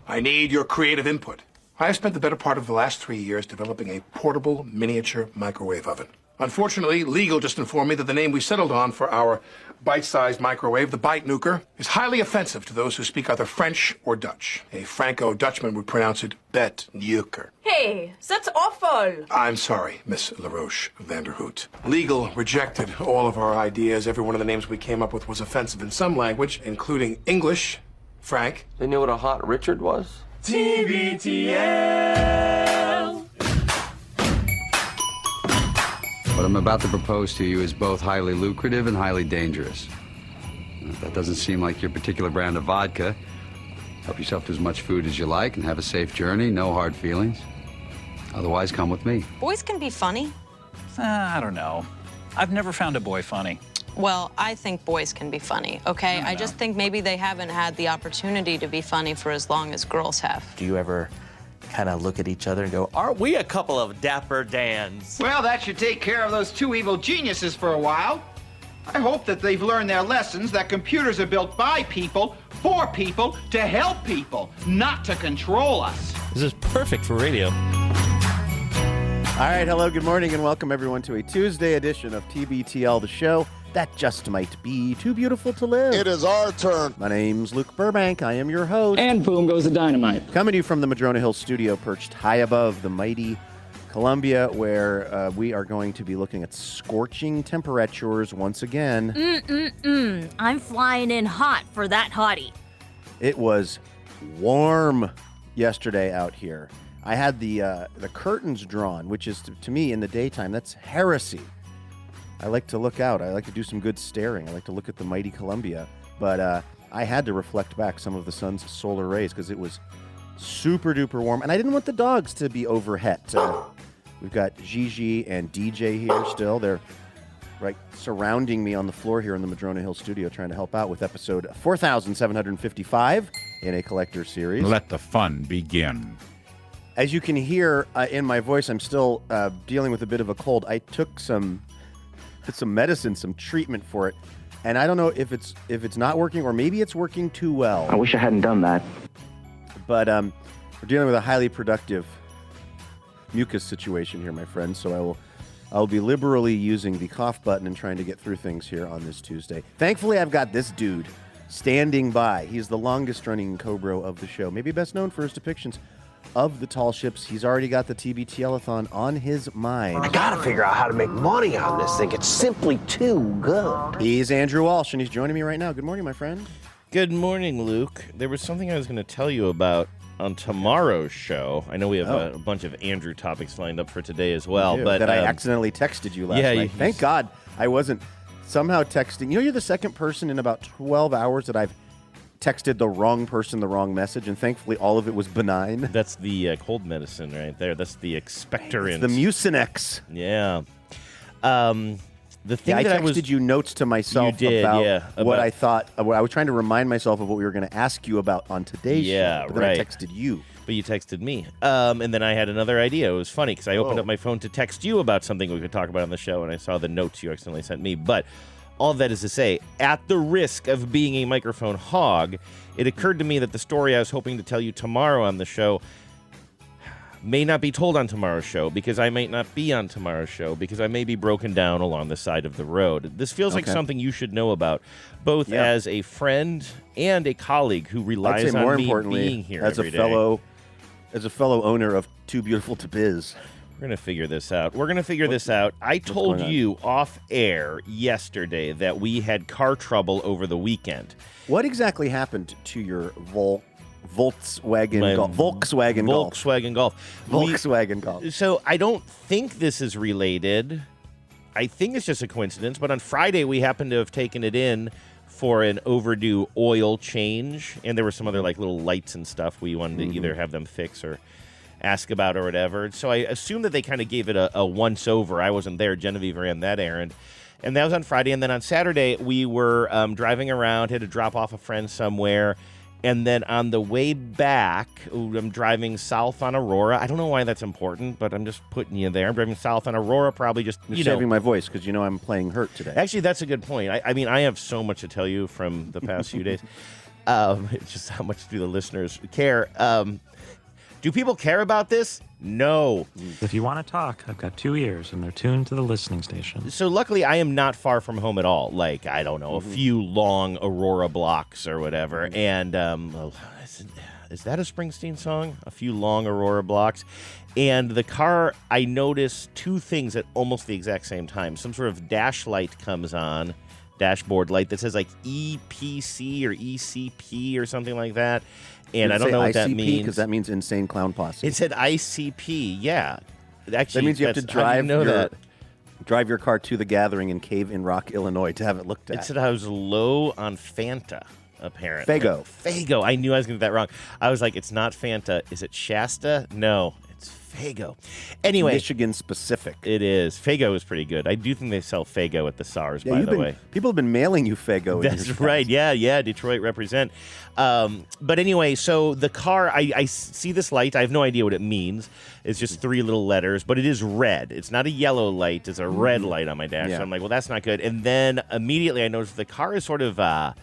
I need your creative input. I have spent the better part of the last 3 years developing a portable miniature microwave oven. Unfortunately, legal just informed me that the name we settled on for our bite-sized microwave, the Bite Nuker, is highly offensive to those who speak either French or Dutch. A Franco-Dutchman would pronounce it Bet Nuker. Hey, that's awful. I'm sorry, Miss LaRoche Vanderhoot. Legal rejected all of our ideas. Every one of the names we came up with was offensive in some language, including English. Frank. They knew what a hot Richard was? TBTL. What I'm about to propose to you is both highly lucrative and highly dangerous. That doesn't seem like your particular brand of vodka. Help yourself to as much food as you like and have a safe journey, no hard feelings. Otherwise, come with me. Boys can be funny. I don't know. I've never found a boy funny. Well, I think boys can be funny, okay? I just think maybe they haven't had the opportunity to be funny for as long as girls have. Do you ever kind of look at each other and go, aren't we a couple of dapper Dans? Well, that should take care of those two evil geniuses for a while. I hope that they've learned their lessons that computers are built by people, for people, to help people, not to control us. This is perfect for radio. All right, hello, good morning, and welcome everyone to a Tuesday edition of TBTL, the show that just might be too beautiful to live. It is our turn. My name's Luke Burbank. I am your host. And boom goes the dynamite. Coming to you from the Madrona Hill studio, perched high above the mighty Columbia, where we are going to be looking at scorching temperatures once again. I'm flying in hot for that hottie. It was warm yesterday out here. I had the curtains drawn, which is, to me, in the daytime, that's heresy. I like to look out. I like to do some good staring. I like to look at the mighty Columbia. But I had to reflect back some of the sun's solar rays because it was super duper warm. And I didn't want the dogs to be overhet. We've got Gigi and DJ here still. They're right surrounding me on the floor here in the Madrona Hill studio trying to help out with episode 4755 in a collector series. Let the fun begin. As you can hear in my voice, I'm still dealing with a bit of a cold. I took some medicine, some treatment for it, and I don't know if it's not working or maybe it's working too well. I wish I hadn't done that. But we're dealing with a highly productive mucus situation here, my friends. So I'll be liberally using the cough button and trying to get through things here on this Tuesday. Thankfully, I've got this dude standing by. He's the longest-running Cobra of the show, maybe best known for his depictions of the tall ships. He's already got the TBTL-a-thon on his mind. I gotta figure out how to make money on this thing. It's simply too good. He's Andrew Walsh, and he's joining me right now. Good morning, my friend. Good morning, Luke. There was something I was going to tell you about on tomorrow's show. I know we have a bunch of Andrew topics lined up for today as well. But that I accidentally texted you last night. Thank God I wasn't somehow texting. You know, you're the second person in about 12 hours that I've texted the wrong person the wrong message, and thankfully all of it was benign. That's the cold medicine right there. That's the expectorant. It's the Mucinex. Yeah. The thing I that texted you notes to myself about what I thought. I was trying to remind myself of what we were going to ask you about on today's show. But then I texted you. But you texted me. And then I had another idea. It was funny because I opened up my phone to text you about something we could talk about on the show, and I saw the notes you accidentally sent me. But all that is to say, at the risk of being a microphone hog, it occurred to me that the story I was hoping to tell you tomorrow on the show may not be told on tomorrow's show because I might not be on tomorrow's show because I may be broken down along the side of the road. This feels like something you should know about, both as a friend and a colleague who relies on me being here every day. As a fellow owner of Too Beautiful to Biz. We're going to figure this out. I told you off air yesterday that we had car trouble over the weekend. What exactly happened to your Volkswagen Golf? So I don't think this is related. I think it's just a coincidence. But on Friday, we happened to have taken it in for an overdue oil change. And there were some other like little lights and stuff we wanted to either have them fix or ask about or whatever. So I assumed that they kind of gave it a once over. I wasn't there. Genevieve ran that errand. And that was on Friday. And then on Saturday, we were driving around, had to drop off a friend somewhere. And then on the way back, I'm driving south on Aurora. I don't know why that's important, but I'm just putting you there. I'm driving south on Aurora, probably just, You're saving my voice because I'm playing hurt today. Actually, that's a good point. I mean, I have so much to tell you from the past few days. It's just how much do the listeners care? Do people care about this? No. If you want to talk, I've got 2 ears, and they're tuned to the listening station. So luckily, I am not far from home at all. Like, I don't know, a few long Aurora blocks or whatever. And is that a Springsteen song? A few long Aurora blocks. And the car, I noticed 2 things at almost the exact same time. Some sort of dash light comes on, dashboard light that says like EPC or ECP or something like that. And I don't know what that means. Because that means Insane Clown Posse. It said ICP, yeah. Actually, that means you have to drive drive your car to the gathering in Cave in Rock, Illinois to have it looked at. It said I was low on Fanta, apparently. Fago. I knew I was going to get that wrong. I was like, it's not Fanta. Is it Shasta? No, it's Fago. Anyway. Michigan specific. It is. Fago is pretty good. I do think they sell Fago at the SARS, by the way. People have been mailing you Fago. That's right. Yeah. Detroit represent. But anyway, so the car, I see this light. I have no idea what it means. It's just 3 little letters, but it is red. It's not a yellow light. It's a red light on my dash. Yeah. So I'm like, well, that's not good. And then immediately I noticed the car is sort of kind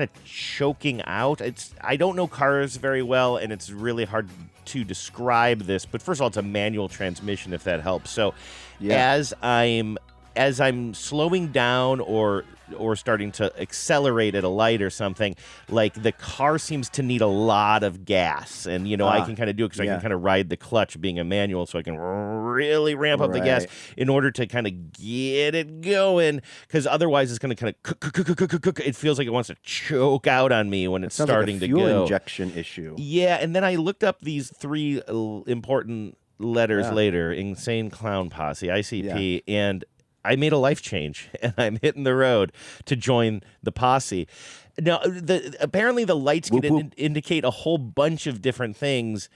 of choking out. I don't know cars very well, and it's really hard to describe this. But first of all, it's a manual transmission, if that helps. So as I'm slowing down or starting to accelerate at a light or something, like the car seems to need a lot of gas. And, I can kind of do it because I can kind of ride the clutch being a manual, so I can really ramp up the gas in order to kind of get it going, because otherwise it's going to kind of it feels like it wants to choke out on me when it's starting like a to go. fuel injection issue. Yeah, and then I looked up these 3 important letters later, Insane Clown Posse, ICP, and I made a life change, and I'm hitting the road to join the posse. Now, apparently the lights can indicate a whole bunch of different things,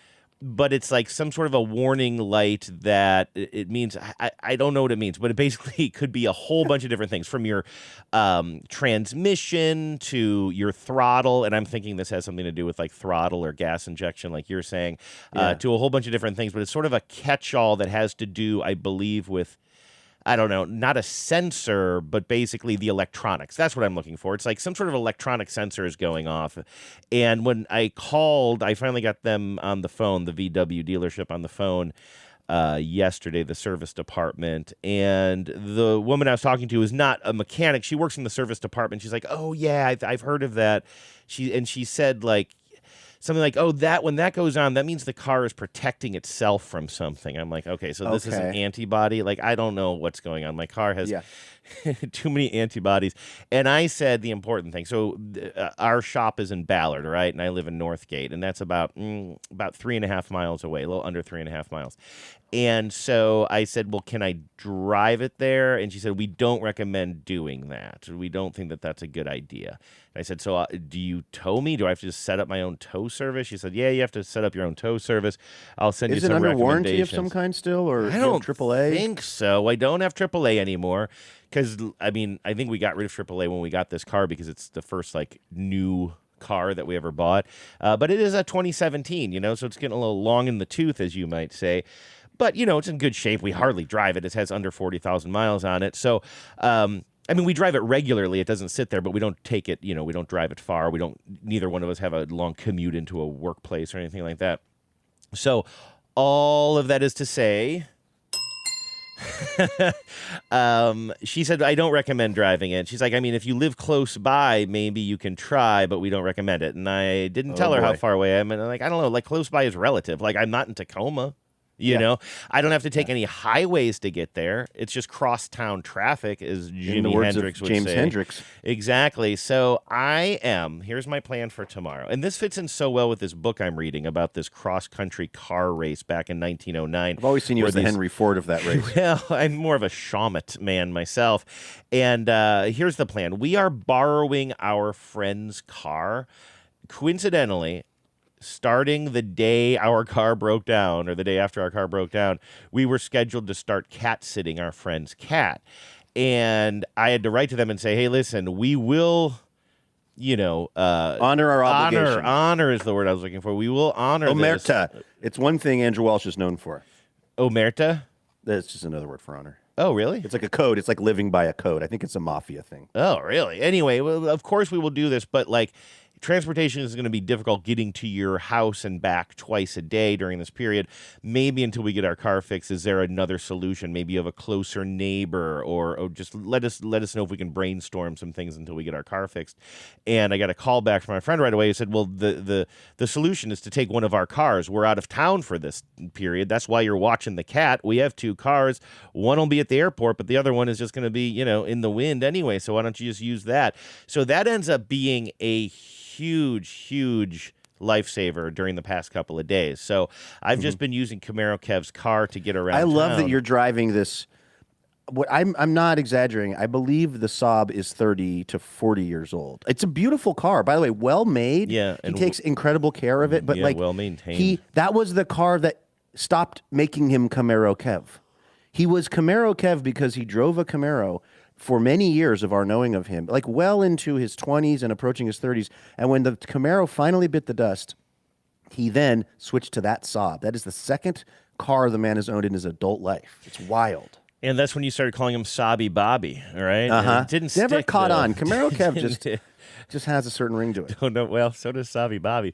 but it's like some sort of a warning light that it means, I don't know what it means, but it basically could be a whole bunch of different things, from your transmission to your throttle, and I'm thinking this has something to do with like throttle or gas injection, like you're saying, to a whole bunch of different things, but it's sort of a catch-all that has to do, I believe, with, I don't know, not a sensor, but basically the electronics. That's what I'm looking for. It's like some sort of electronic sensor is going off. And when I called, I finally got them on the phone, the VW dealership on the phone yesterday, the service department. And the woman I was talking to is not a mechanic. She works in the service department. She's like, oh, yeah, I've heard of that. She said, like, something like, oh, when that goes on, that means the car is protecting itself from something. I'm like, okay, so this is an antibody. Like, I don't know what's going on. My car has too many antibodies. And I said the important thing. So our shop is in Ballard, right? And I live in Northgate, and that's about 3.5 miles away, a little under 3.5 miles. And so I said, well, can I drive it there? And she said, we don't recommend doing that. We don't think that that's a good idea. And I said, so do you tow me? Do I have to just set up my own tow service? She said, yeah, you have to set up your own tow service. I'll send you some recommendations. Is it under warranty of some kind still, or I don't AAA? think so. I don't have AAA anymore because, I think we got rid of AAA when we got this car because it's the first, like, new car that we ever bought. But it is a 2017, so it's getting a little long in the tooth, as you might say. But, it's in good shape. We hardly drive it. It has under 40,000 miles on it. So, we drive it regularly. It doesn't sit there, but we don't take it, we don't drive it far. Neither one of us have a long commute into a workplace or anything like that. So all of that is to say, she said, I don't recommend driving it. She's like, if you live close by, maybe you can try, but we don't recommend it. And I didn't tell her how far away I am. And I'm like, I don't know, like close by is relative. Like, I'm not in Tacoma. You know, I don't have to take any highways to get there. It's just cross-town traffic, as Jimi Hendrix would say. James Hendrix. Exactly. So here's my plan for tomorrow. And this fits in so well with this book I'm reading about this cross-country car race back in 1909. I've always seen you as the Henry Ford of that race. Well, I'm more of a Shawmut man myself. And here's the plan. We are borrowing our friend's car. Coincidentally, starting the day our car broke down, or the day after our car broke down, we were scheduled to start cat sitting our friend's cat. And I had to write to them and say, hey, listen, we will, honor our obligation. Honor is the word I was looking for. We will honor Omerta. this. It's one thing Andrew Walsh is known for. Omerta? That's just another word for honor. Oh, really? It's like a code. It's like living by a code. I think it's a mafia thing. Oh, really? Anyway, well, of course we will do this, but like, transportation is going to be difficult getting to your house and back twice a day during this period. Maybe until we get our car fixed, is there another solution? Maybe you have a closer neighbor, or just let us know if we can brainstorm some things until we get our car fixed. And I got a call back from my friend right away who said, well, the solution is to take one of our cars. We're out of town for this period. That's why you're watching the cat. We have 2 cars. One will be at the airport, but the other one is just going to be, in the wind anyway. So why don't you just use that? So that ends up being a huge lifesaver during the past couple of days. So I've just been using Camaro Kev's car to get around. I love town. that you're driving this. What I'm not exaggerating. I believe the Saab is 30 to 40 years old. It's a beautiful car, by the way, well made. Yeah, he takes incredible care of it. But well maintained. That was the car that stopped making him Camaro Kev. He was Camaro Kev because he drove a Camaro for many years of our knowing of him, like well into his 20s and approaching his 30s. And when the Camaro finally bit the dust, he then switched to that Saab. That is the second car the man has owned in his adult life. It's wild. And that's when you started calling him Sobby Bobby, all right? It didn't never stick, caught though. on. Camaro Kev just has a certain ring to it. Oh, no, well, so does Sobby Bobby.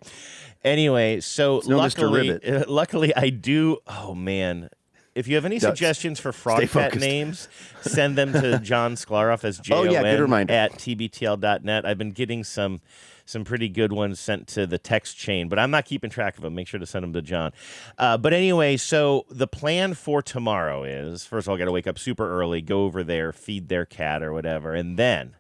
Anyway, so It's no Mr. Ribbit. Luckily I do. Oh man. If you have any suggestions for frog pet names, send them to John Sklaroff, that's Jon good reminder. at tbtl.net. I've been getting some pretty good ones sent to the text chain, but I'm not keeping track of them. Make sure to send them to John. But anyway, so the plan for tomorrow is, first of all, I got to wake up super early, go over there, feed their cat or whatever, and then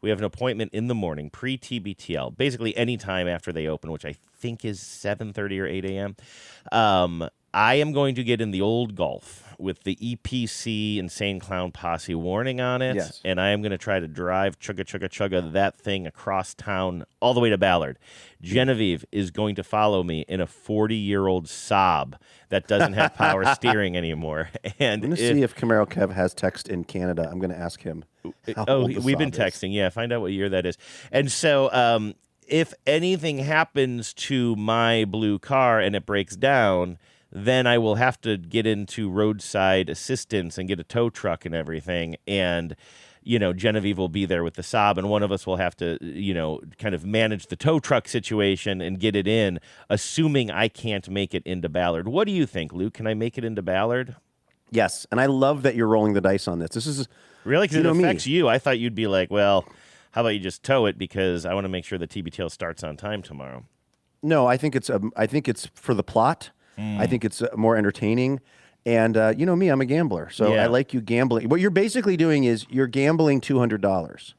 we have an appointment in the morning, pre-TBTL, basically any time after they open, which I think is 7:30 or 8 a.m. I am going to get in the old Golf with the EPC Insane Clown Posse warning on it, Yes. and I am going to try to drive chugga that thing across town all the way to Ballard. Genevieve is going to follow me in a 40-year-old Saab that doesn't have power steering anymore. And I'm going to see if Camaro Kev has text in Canada. I'm going to ask him. We've been texting. Yeah, find out what year that is. And so if anything happens to my blue car and it breaks down, then I will have to get into roadside assistance and get a tow truck and everything. And, Genevieve will be there with the Saab, and one of us will have to, kind of manage the tow truck situation and get it in, assuming I can't make it into Ballard. What do you think, Luke? Can I make it into Ballard? Yes, and I love that you're rolling the dice on this. This is really, because it affects you. I thought you'd be like, well, how about you just tow it, because I want to make sure the TBTL starts on time tomorrow. No, I think it's for the plot. I think it's more entertaining. And you know me, I'm a gambler. So I like you gambling. What you're basically doing is you're gambling $200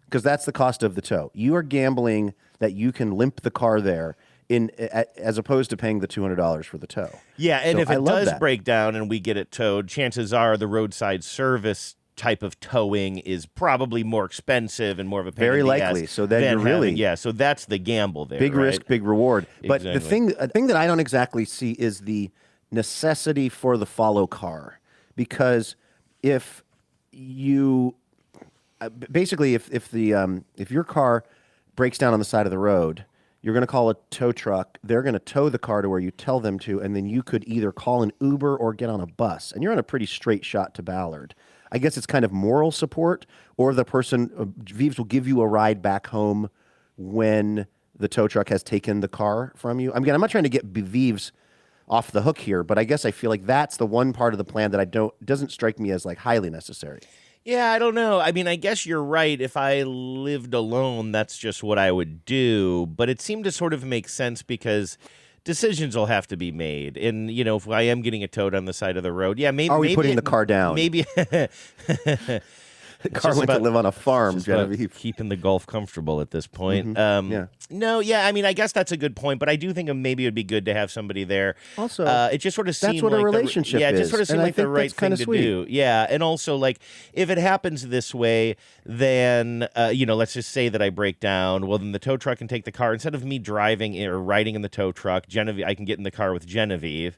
because that's the cost of the tow. You are gambling that you can limp the car there as opposed to paying the $200 for the tow. Yeah, and so if it does break down and we get it towed, chances are the roadside service type of towing is probably more expensive and more of a pain very in the likely. ass So then than you're really having, so that's the gamble there. Big right? risk, big reward. But Exactly. the thing that I don't exactly see is the necessity for the follow car, because if you basically if your car breaks down on the side of the road, you're going to call a tow truck. They're going to tow the car to where you tell them to, and then you could either call an Uber or get on a bus, and you're on a pretty straight shot to Ballard. I guess it's kind of moral support, or the person, Vives will give you a ride back home when the tow truck has taken the car from you. I mean, I'm not trying to get Vives off the hook here, but I guess I feel like that's the one part of the plan that doesn't strike me as like highly necessary. Yeah, I don't know. I mean, I guess you're right. If I lived alone, that's just what I would do. But it seemed to sort of make sense because decisions will have to be made. And, if I am getting a towed on the side of the road, maybe. Are we putting the car down? Maybe. The car went to live on a farm, Genevieve. Keeping the Gulf comfortable at this point. Yeah. I mean, I guess that's a good point, but I do think maybe it would be good to have somebody there. Also, it just sort of seemed that's what like a relationship it is. just sort of seemed and like the right thing to sweet. do. Yeah, and also, like, if it happens this way, then, let's just say that I break down. Well, then the tow truck can take the car. Instead of me driving or riding in the tow truck, I can get in the car with Genevieve,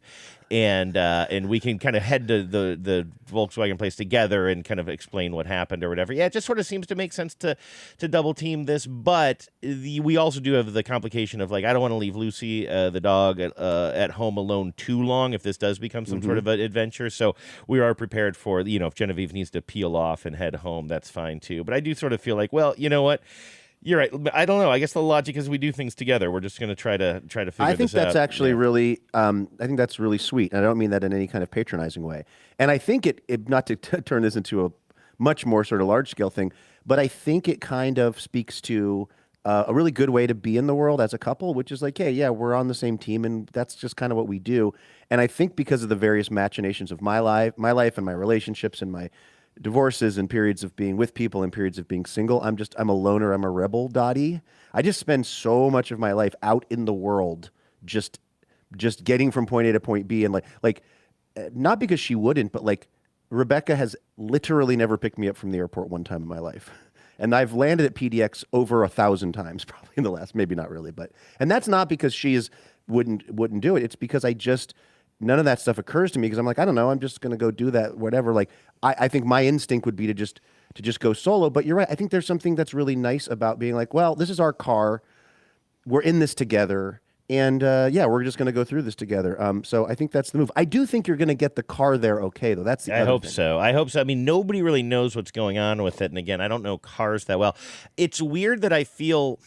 and we can kind of head to the Volkswagen place together and kind of explain what happened or whatever. Yeah, it just sort of seems to make sense to double team this, but we also do have the complication of, like, I don't want to leave Lucy, the dog, at home alone too long if this does become some sort of an adventure. So we are prepared for, if Genevieve needs to peel off and head home, that's fine too. But I do sort of feel like, well, you know what? You're right. I don't know. I guess the logic is we do things together. We're just going to try to figure this out. I think that's actually really. I think that's really sweet, and I don't mean that in any kind of patronizing way. And I think it not to turn this into a much more sort of large scale thing, but I think it kind of speaks to a really good way to be in the world as a couple, which is like, hey, yeah, we're on the same team, and that's just kind of what we do. And I think because of the various machinations of my life and my relationships and my divorces and periods of being with people and periods of being single, I'm a loner, I'm a rebel, Dottie. I just spend so much of my life out in the world, just getting from point A to point B, and like not because she wouldn't, but like Rebecca has literally never picked me up from the airport one time in my life. And I've landed at PDX over 1,000 times, probably in the last, maybe not really, and that's not because she wouldn't do it. It's because none of that stuff occurs to me because I'm like, I don't know, I'm just going to go do that, whatever. Like, I think my instinct would be to just go solo. But you're right. I think there's something that's really nice about being like, well, this is our car. We're in this together. And we're just going to go through this together. So I think that's the move. I do think you're going to get the car there okay, though. That's the other thing. So. I hope so. I mean, nobody really knows what's going on with it. And again, I don't know cars that well. It's weird that I feel...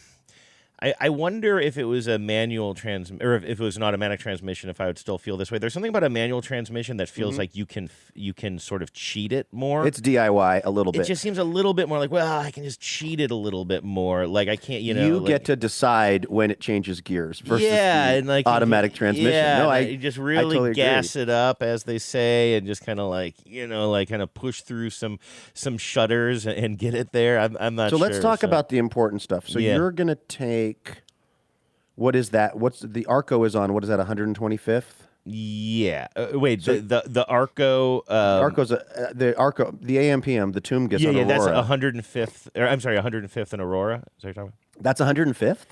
I wonder if it was a manual or if it was an automatic transmission, if I would still feel this way. There's something about a manual transmission that feels like you can sort of cheat it more. It's DIY a little bit. It just seems a little bit more like, well, I can just cheat it a little bit more. Like I can't, You get to decide when it changes gears versus the automatic transmission. Yeah, no, you just really totally gas agree. it up, as they say, and just kind of kind of push through some shutters and get it there. I'm not sure. So let's talk about the important stuff. So you're going to take... What is that? What's the Arco is on? What is that? 125th? Yeah. Wait. The Arco. Arco's the Arco. The AM/PM. The Tomb gets on Aurora. That's 105th. I'm sorry, 105th in Aurora. Is that what you're talking about? That's 105th.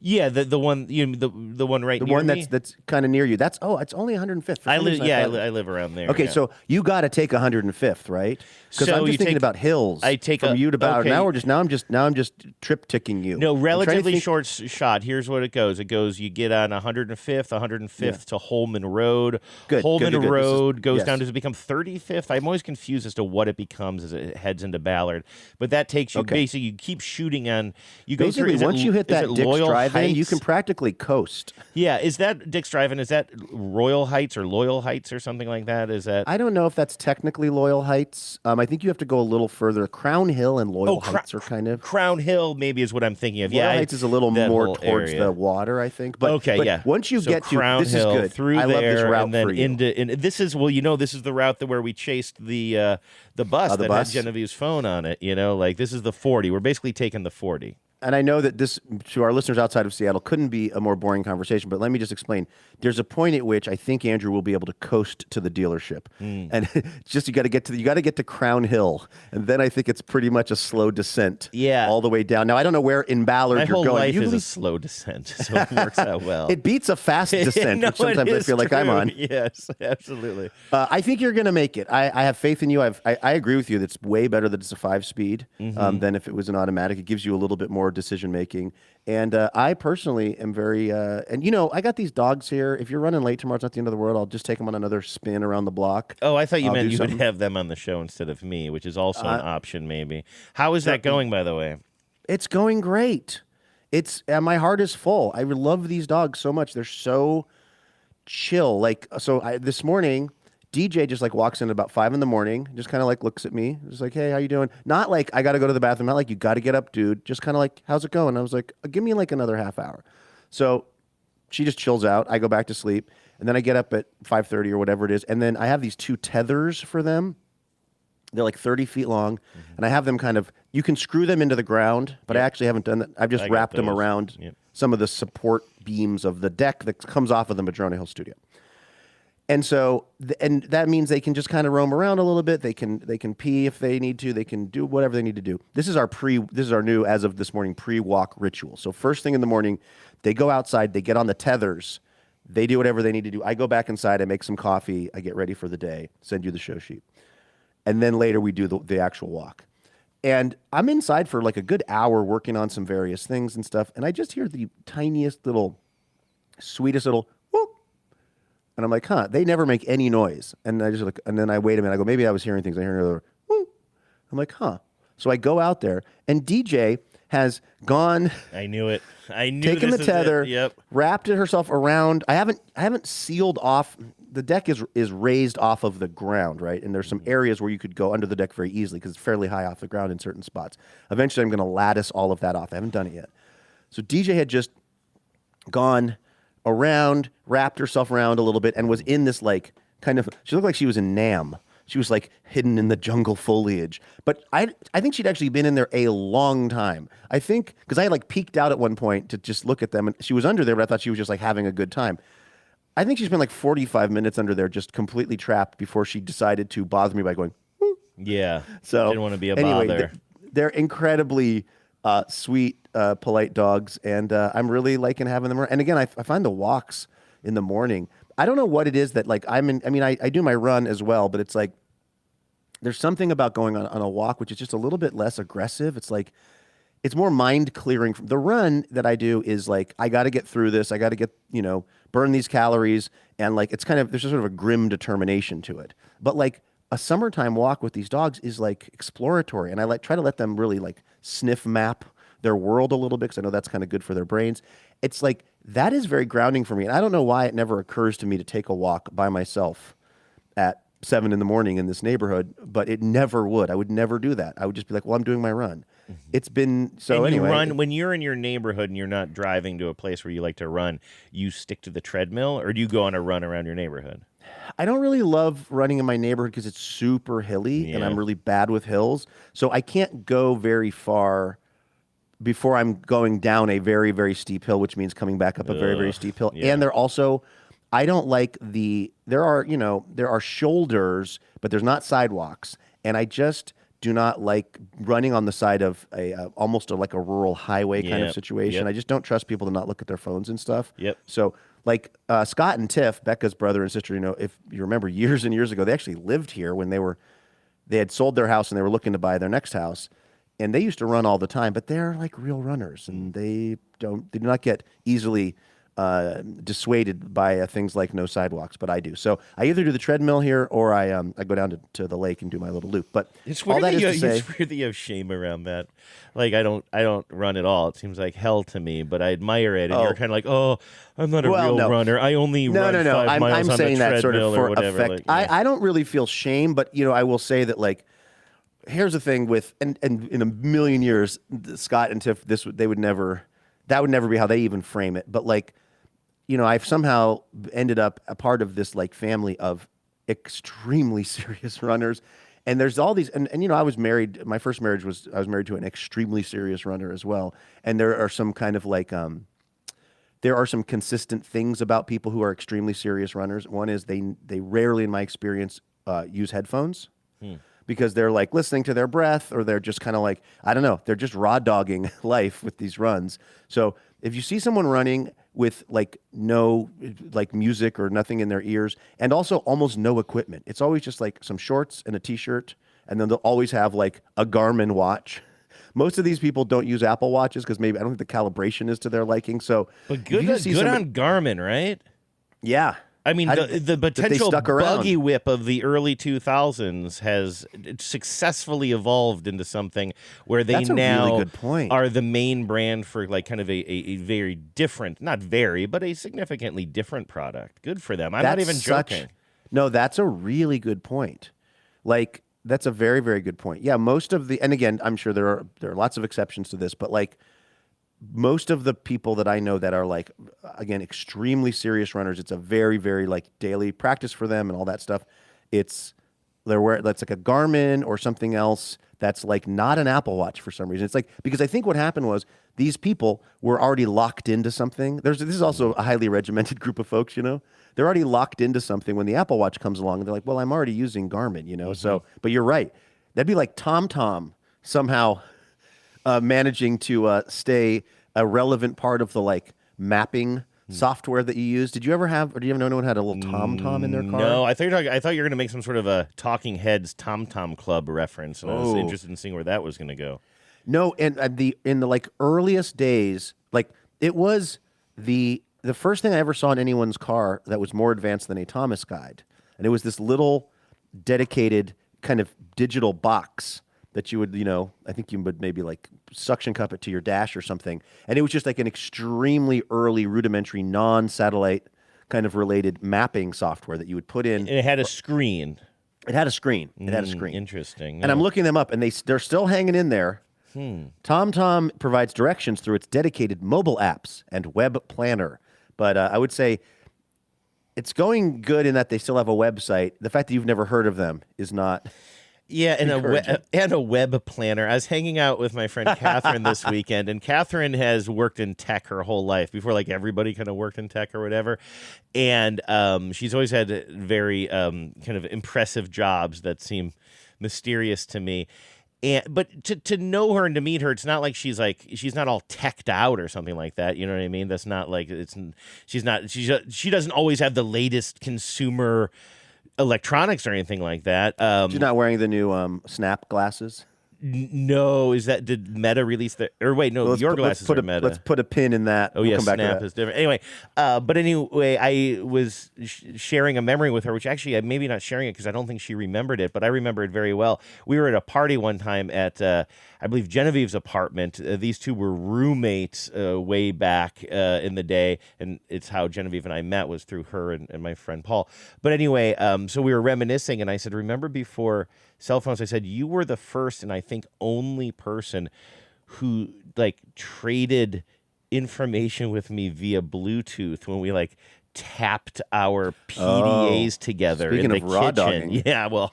Yeah, the one the one right the near one me? that's kind of near you. It's only 105th. I live around there. Okay, yeah. so you got to take 105th, right? Because So I'm you just thinking take- about hills. I take from a- you to Ballard. okay. Now I'm just trip ticking you. No, I'm trying to relatively think- short shot. Here's what it goes. It goes, you get on 105th to Holman Road. Good, Holman good. Road goes yes. down. Does it become 35th? I'm always confused as to what it becomes as it heads into Ballard. But that takes you, basically, you keep shooting on, you go Basically, through, once you hit that Dick's Loyal Drive-In, you Heights? can practically coast. Yeah, is that Dick's Drive-In? Is that Royal Heights or Loyal Heights or something like that? Is that? I don't know if that's technically Loyal Heights. I think you have to go a little further. Crown Hill and Loyal Heights are kind of... Crown Hill maybe is what I'm thinking of. Loyal Heights is a little that more whole towards area. the water, I think. But, okay, but yeah. once you so get to... Crown This Hill, is good. through I love there, this route and then for you. this is the route where we chased the bus the that bus? had Genevieve's phone on it. This is the 40. We're basically taking the 40. And I know that this, to our listeners outside of Seattle, couldn't be a more boring conversation, but let me just explain. There's a point at which I think Andrew will be able to coast to the dealership. And it's just you got to get to Crown Hill, and then I think it's pretty much a slow descent all the way down. Now, I don't know where in Ballard My you're whole going. life Usually, is a slow descent, so it works out well. It beats a fast descent, No, which sometimes it I is feel like I'm true. on. Yes, absolutely. I think you're going to make it. I have faith in you. I agree with you that it's way better that it's a 5-speed than if it was an automatic. It gives you a little bit more decision making. And I personally am very, I got these dogs here. If you're running late tomorrow, it's not the end of the world. I'll just take them on another spin around the block. Oh, I thought you I'll meant do you would something. have them on the show instead of me, which is also an option maybe. How is that going, by the way? It's going great. My heart is full. I love these dogs so much. They're so chill. This morning, DJ just walks in at about 5 a.m, just kind of looks at me, just like, hey, how you doing? Not like I got to go to the bathroom. Not like you got to get up, dude. Just kind of like, how's it going? I was like, give me another half hour. So she just chills out. I go back to sleep, and then I get up at 5:30 or whatever it is, and then I have these 2 tethers for them. They're 30 feet long, and I have them you can screw them into the ground, but I actually haven't done that. I've just wrapped them around some of the support beams of the deck that comes off of the Madrona Hill studio. And so, and that means they can just kind of roam around a little bit. They can pee if they need to. They can do whatever they need to do. This is our new, as of this morning, pre-walk ritual. So first thing in the morning, they go outside, they get on the tethers, they do whatever they need to do. I go back inside, I make some coffee, I get ready for the day, send you the show sheet. And then later we do the actual walk. And I'm inside for a good hour working on some various things and stuff. And I just hear the tiniest sweetest little whoop. And I'm like, they never make any noise. And I just and then I wait a minute. I go, maybe I was hearing things. I hear another whoop. I'm like, So I go out there, and DJ has gone. I knew it. I knew taken this the is it. tether, Yep. wrapped it herself around. I haven't sealed off. The deck is raised off of the ground, right? And there's some areas where you could go under the deck very easily because it's fairly high off the ground in certain spots. Eventually, I'm going to lattice all of that off. I haven't done it yet. So DJ had just gone around, wrapped herself around a little bit, and was in this like kind of. She looked like she was in Nam. She was like hidden in the jungle foliage. But I think she'd actually been in there a long time. I think because I had like peeked out at one point to just look at them, and she was under there, but I thought she was just like having a good time. I think she spent like 45 minutes under there just completely trapped before she decided to bother me by going, woo. Yeah. So didn't want to be a anyway, bother. They're incredibly sweet, polite dogs, and I'm really liking having them around. And again, I find the walks in the morning. I don't know what it is that like I do my run as well, but it's like there's something about going on a walk which is just a little bit less aggressive. It's like it's more mind clearing. The run that I do is like I got to get through this. I got to get burn these calories, and like it's kind of there's sort of a grim determination to it. But like a summertime walk with these dogs is like exploratory, and I try to let them really like sniff map their world a little bit because I know that's kind of good for their brains. It's like that is very grounding for me, and I don't know why it never occurs to me to take a walk by myself at 7 a.m. in this neighborhood, but it never would. I would never do that. I would just be like, well, I'm doing my run. It's been so and anyway. You run when you're in your neighborhood and you're not driving to a place where you like to run. You stick to the treadmill, or do you go on a run around your neighborhood? I don't really love running in my neighborhood because it's super hilly, and I'm really bad with hills. So I can't go very far before I'm going down a very, very steep hill, which means coming back up a very, very steep hill. Yeah. And they're also, I don't like there are shoulders, but there's not sidewalks. And I just do not like running on the side of almost like a rural highway kind of situation. I just don't trust people to not look at their phones and stuff. Yep. So like Scott and Tiff, Becca's brother and sister, if you remember years and years ago, they actually lived here when they had sold their house and they were looking to buy their next house. And they used to run all the time, but they're like real runners, and they do not get easily dissuaded by things like no sidewalks, but I do. So I either do the treadmill here or I go down to the lake and do my little loop. But It's all weird that is to say, it's weird that you have shame around that. Like I don't run at all. It seems like hell to me, but I admire it. And you're kind of like, oh, I'm not a real runner. I only run 5 miles I'm on saying the that sort treadmill of for or whatever. effect. Like, I don't really feel shame, but I will say that like. Here's the thing with, and in a million years, Scott and Tiff, that would never be how they even frame it. But like, I've somehow ended up a part of this like family of extremely serious runners. And there's all these, and I was married, my first marriage I was married to an extremely serious runner as well. And there are some kind of like, there are some consistent things about people who are extremely serious runners. One is they rarely, in my experience, use headphones. Because they're like listening to their breath, or they're just kind of like, I don't know, they're just raw dogging life with these runs. So if you see someone running with like no like music or nothing in their ears, and also almost no equipment, it's always just like some shorts and a t-shirt, and then they'll always have like a Garmin watch. Most of these people don't use Apple Watches because maybe I don't think the calibration is to their liking. So, but good on Garmin, right? Yeah. I mean, the potential buggy around. whip of the early 2000s has successfully evolved into something where they now really good point. are the main brand for like kind of a very different, not very, but a significantly different product. Good for them. I'm not even joking. No, that's a really good point. Like, that's a very, very good point. Yeah, most of and again, I'm sure there are lots of exceptions to this, but like, most of the people that I know that are like, again, extremely serious runners, it's a very, very like daily practice for them and all that stuff. That's like a Garmin or something else that's like not an Apple Watch for some reason. It's like, because I think what happened was these people were already locked into something. This is also a highly regimented group of folks, They're already locked into something when the Apple Watch comes along and they're like, well, I'm already using Garmin, So, but you're right. That'd be like Tomtom somehow managing to stay a relevant part of the like mapping software that you use. Did you ever have, or do you ever know anyone had a little Tomtom in their car? No, I thought you were going to make some sort of a Talking Heads Tomtom Club reference, and I was interested in seeing where that was going to go. No, and in the like earliest days, like it was the first thing I ever saw in anyone's car that was more advanced than a Thomas guide, and it was this little dedicated kind of digital box that you would, I think you would maybe like suction cup it to your dash or something. And it was just like an extremely early, rudimentary, non-satellite kind of related mapping software that you would put in. And it had a screen. It had a screen. It had a screen. Interesting. And I'm looking them up, and they're still hanging in there. TomTom provides directions through its dedicated mobile apps and web planner. But I would say it's going good in that they still have a website. The fact that you've never heard of them is not... Yeah, and a web planner. I was hanging out with my friend Catherine this weekend, and Catherine has worked in tech her whole life before, like everybody kind of worked in tech or whatever. And she's always had very kind of impressive jobs that seem mysterious to me. But to know her and to meet her, it's not like she's not all teched out or something like that. You know what I mean? That's not like she doesn't always have the latest consumer electronics or anything like that. She's not wearing the new Snap glasses? No, did Meta release your glasses are Meta. Let's put a pin in that. Oh, yeah, Snap is different. Anyway, but anyway, I was sharing a memory with her, which actually I'm maybe not sharing it because I don't think she remembered it, but I remember it very well. We were at a party one time at, I believe, Genevieve's apartment. These two were roommates way back in the day, and it's how Genevieve and I met was through her and my friend Paul. But anyway, so we were reminiscing, and I said, remember before cell phones, I said, you were the first and I think only person who like traded information with me via Bluetooth when we like tapped our PDAs together in the of raw kitchen. dogging. Yeah, well,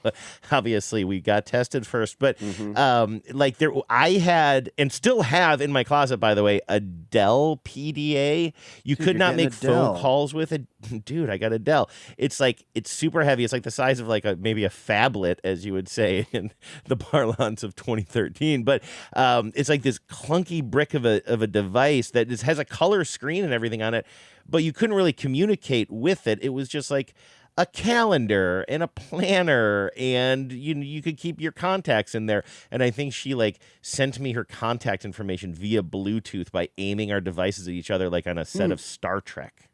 obviously we got tested first, but I had and still have in my closet, by the way, a Dell PDA. You could not make phone calls with it. Dude, I got a Dell. It's super heavy. It's like the size of like maybe a phablet, as you would say in the parlance of 2013. But it's like this clunky brick of a device that has a color screen and everything on it. But you couldn't really communicate with it. It was just like a calendar and a planner, and you could keep your contacts in there. And I think she like sent me her contact information via Bluetooth by aiming our devices at each other like on a set of Star Trek.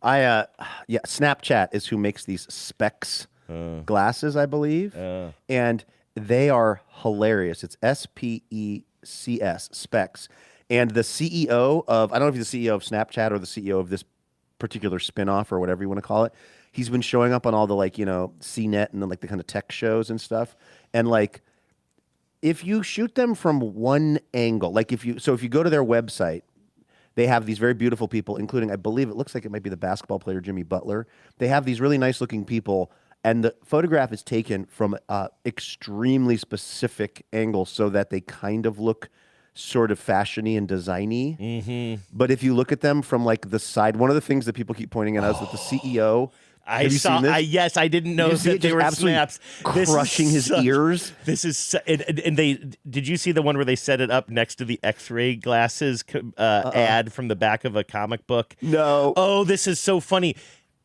Snapchat is who makes these Specs glasses, I believe, and they are hilarious. It's SPECS, Specs. And the CEO of, I don't know if he's the CEO of Snapchat or the CEO of this particular spinoff or whatever you want to call it. He's been showing up on all the CNET and the kind of tech shows and stuff. And if you shoot them from one angle, if you go to their website, they have these very beautiful people, including, I believe it looks like it might be the basketball player Jimmy Butler. They have these really nice looking people, and the photograph is taken from extremely specific angles so that they kind of look sort of fashiony and designy. Mm-hmm. But if you look at them from the side, one of the things that people keep pointing out is that the CEO... Have you seen this? Yes, I didn't know that they were snaps. Crushing his ears. This is, and did you see the one where they set it up next to the X-ray glasses ad from the back of a comic book? No. Oh, this is so funny.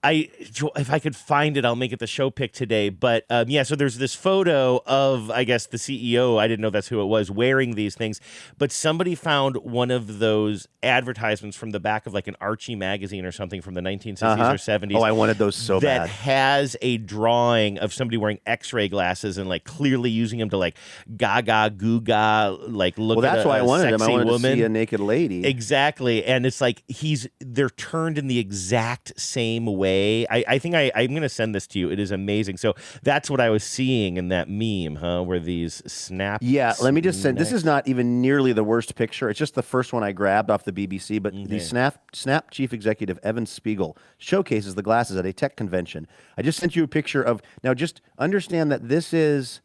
If I could find it, I'll make it the show pick today. But so there's this photo of, I guess, the CEO. I didn't know that's who it was wearing these things. But somebody found one of those advertisements from the back of an Archie magazine or something from the 1960s or 70s. Oh, I wanted those so bad. That has a drawing of somebody wearing X-ray glasses and clearly using them to gaga, googa, look well, that's at why I wanted sexy them. I wanted woman. to see a naked lady. Exactly. And it's they're turned in the exact same way. I think I'm going to send this to you. It is amazing. So that's what I was seeing in that meme, where these snaps. Yeah, let me just say, this is not even nearly the worst picture. It's just the first one I grabbed off the BBC. But the Snap chief executive, Evan Spiegel, showcases the glasses at a tech convention. I just sent you a picture of, now just understand that this is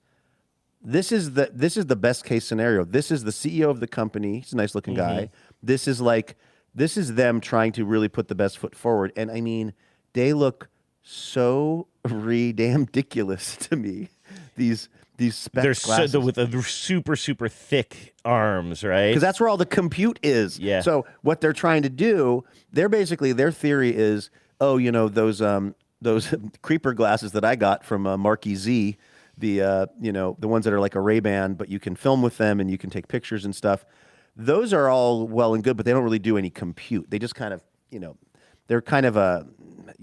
the best case scenario. This is the CEO of the company. He's a nice looking guy. This is them trying to really put the best foot forward. And I mean, they look so damn ridiculous to me. These Specs glasses. With the super, super thick arms, right? Because that's where all the compute is. Yeah. So what they're trying to do, their theory is, those creeper glasses that I got from Marquee Z, the ones that are like a Ray-Ban, but you can film with them and you can take pictures and stuff. Those are all well and good, but they don't really do any compute. They just kind of, they're kind of a,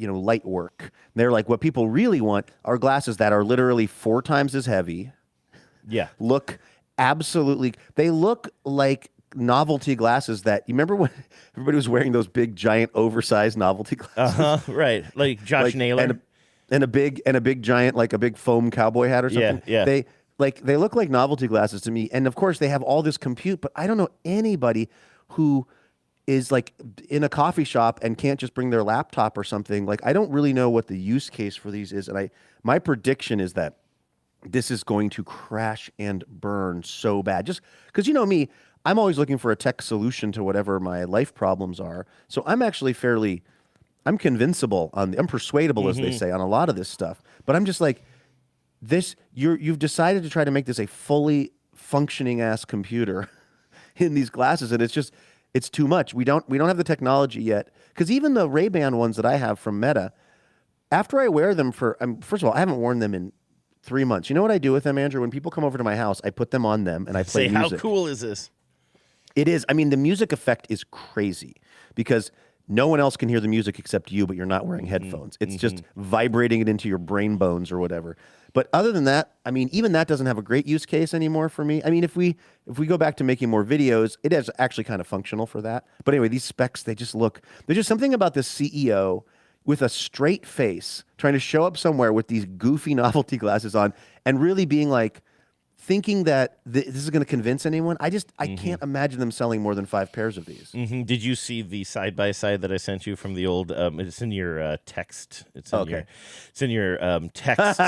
light work. They're what people really want are glasses that are literally 4 times as heavy, look absolutely. They look like novelty glasses that you remember when everybody was wearing those big, giant, oversized novelty glasses. Right, like Josh Naylor, and a big giant, like a big foam cowboy hat or something. Yeah. They look like novelty glasses to me, and of course they have all this compute. But I don't know anybody who is like in a coffee shop and can't just bring their laptop or something. Like, I don't really know what the use case for these is, and my prediction is that this is going to crash and burn so bad. Just because you know me, I'm always looking for a tech solution to whatever my life problems are. So I'm actually I'm convincible I'm persuadable, as they say, on a lot of this stuff. But I'm just like, you've decided to try to make this a fully functioning ass computer in these glasses, and it's too much. We don't have the technology yet, because even the Ray-Ban ones that I have from Meta, after I wear them first of all, I haven't worn them in 3 months. You know what I do with them, Andrew? When people come over to my house, I put them on them and I play music. How cool is this? It is. I mean, the music effect is crazy because no one else can hear the music except you, but you're not wearing headphones. It's just vibrating it into your brain bones or whatever. But other than that, I mean, even that doesn't have a great use case anymore for me. I mean, if we go back to making more videos, it is actually kind of functional for that. But anyway, these specs, there's just something about this CEO with a straight face trying to show up somewhere with these goofy novelty glasses on and really being like, thinking that this is going to convince anyone. I can't imagine them selling more than 5 pairs of these. Did you see the side-by-side that I sent you from the old, it's in your text. It's in your text.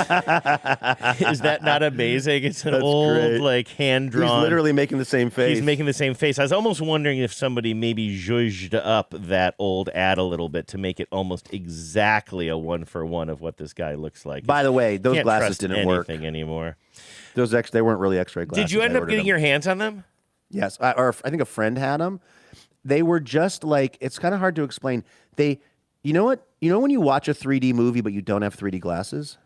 Is that not amazing? It's an old, great. like, hand-drawn. He's literally making the same face. He's making the same face. I was almost wondering if somebody maybe zhuzhed up that old ad a little bit to make it almost exactly a one-for-one of what this guy looks like. By the way, those Can't glasses trust didn't work anymore. They weren't really X-ray glasses. Did you end up getting your hands on them? Yes, or I think a friend had them. They were just like, it's kind of hard to explain. You know what? You know when you watch a 3D movie but you don't have 3D glasses?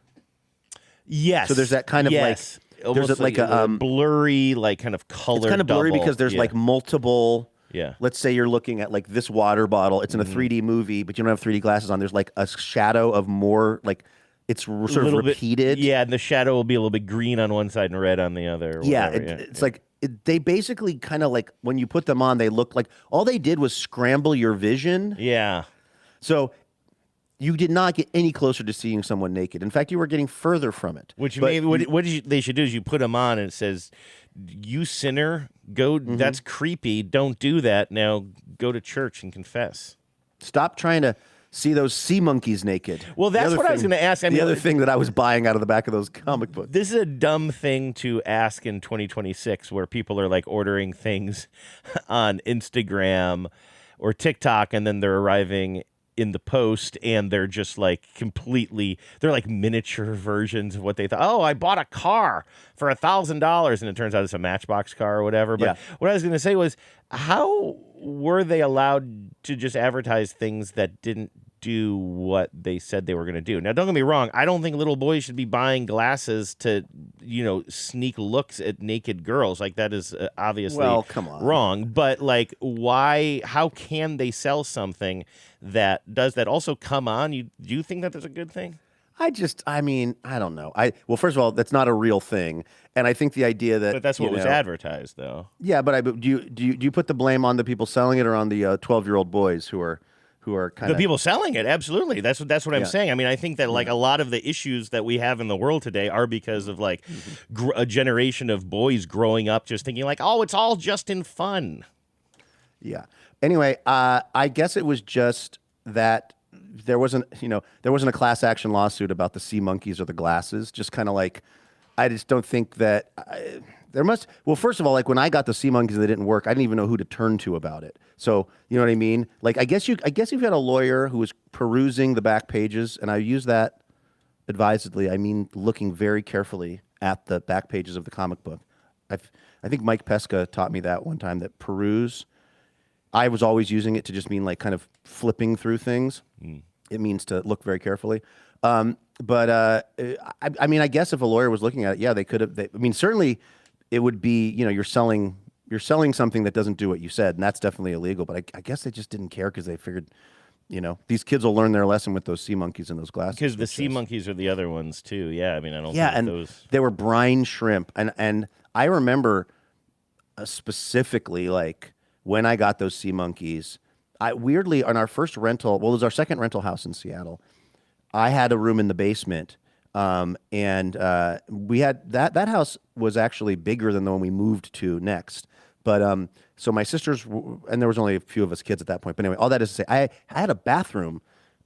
Yes. So there's that kind of like, almost there's like a blurry, like kind of color. It's kind of blurry double. because there's like multiple. Yeah. Let's say you're looking at like this water bottle. It's in a 3D movie, but you don't have 3D glasses on. There's like a shadow of more like. It's sort of repeated. And the shadow will be a little bit green on one side and red on the other. It's like they basically kind of like when you put them on, they look like all they did was scramble your vision. Yeah. So you did not get any closer to seeing someone naked. In fact, you were getting further from it. Which maybe what they should do is you put them on and it says, "You sinner, go. That's creepy. Don't do that. Now go to church and confess. Stop trying to." See those sea monkeys naked. Well, that's what I was going to ask. I mean, the other thing that I was buying out of the back of those comic books. This is a dumb thing to ask in 2026 where people are like ordering things on Instagram or TikTok and then they're arriving in the post and they're just like they're like miniature versions of what they thought. Oh, I bought a car for $1,000 and it turns out it's a Matchbox car or whatever. But what I was going to say was, how were they allowed to just advertise things that didn't do what they said they were going to do? Now, don't get me wrong. I don't think little boys should be buying glasses to, sneak looks at naked girls. Like, that is obviously wrong. But, like, why? How can they sell something that does that? Also, come on. Do you think that that's a good thing? I don't know. Well, first of all, that's not a real thing, and I think the idea that. But that's what was advertised, though. Yeah, but do you put the blame on the people selling it or on the 12-year-old boys who are kind of the people selling it? Absolutely, that's what I'm saying. I mean, I think that like a lot of the issues that we have in the world today are because of like a generation of boys growing up just thinking like, oh, it's all just in fun. Yeah. Anyway, I guess it was just that. There wasn't a class action lawsuit about the sea monkeys or the glasses. Just kind of like, I just don't think that there must. Well, first of all, like when I got the sea monkeys and they didn't work, I didn't even know who to turn to about it. So you know what I mean? Like I guess you've had a lawyer who was perusing the back pages, and I use that advisedly. I mean, looking very carefully at the back pages of the comic book. I think Mike Pesca taught me that one time, that peruse. I was always using it to just mean like kind of flipping through things. It means to look very carefully. But I mean, I guess if a lawyer was looking at it, yeah, they could have. I mean, certainly it would be, you're selling something that doesn't do what you said, and that's definitely illegal. But I guess they just didn't care because they figured You know, these kids will learn their lesson with those sea monkeys and those glasses. Because the sea monkeys are the other ones too. Yeah, I mean, I don't. Yeah, think and those. they were brine shrimp, and I remember specifically like when I got those sea monkeys. I weirdly on our first rental. Well, it was our second rental house in Seattle. I had a room in the basement, and we had that house was actually bigger than the one we moved to next. But so my sisters and there was only a few of us kids at that point. But anyway, all that is to say, I had a bathroom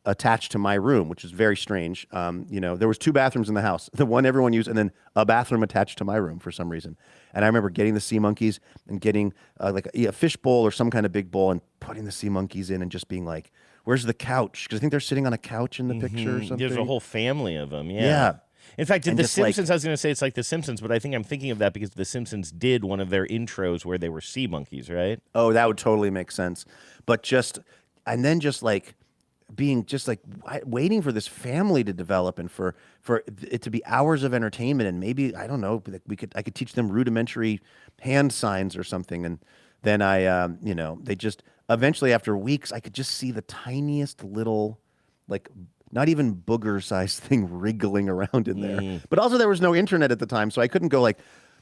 attached to my room, which is very strange. You know, there was 2 bathrooms in the house, the one everyone used, and then a bathroom attached to my room for some reason. And I remember getting the sea monkeys and getting like a fish bowl or some kind of big bowl and putting the sea monkeys in and just being like, "Where's the couch?" Because I think they're sitting on a couch in the picture or something. There's a whole family of them. Yeah. Yeah. In fact, in And The just, like- Simpsons, I was going to say it's like The Simpsons, but I think I'm thinking of that because The Simpsons did one of their intros where they were sea monkeys, right? Oh, that would totally make sense. But and then just like being just like waiting for this family to develop and for it to be hours of entertainment and maybe I don't know I could teach them rudimentary hand signs or something and then I you know they just eventually after weeks I could just see the tiniest little like not even booger sized thing wriggling around in there. But also there was no internet at the time, so I couldn't go like,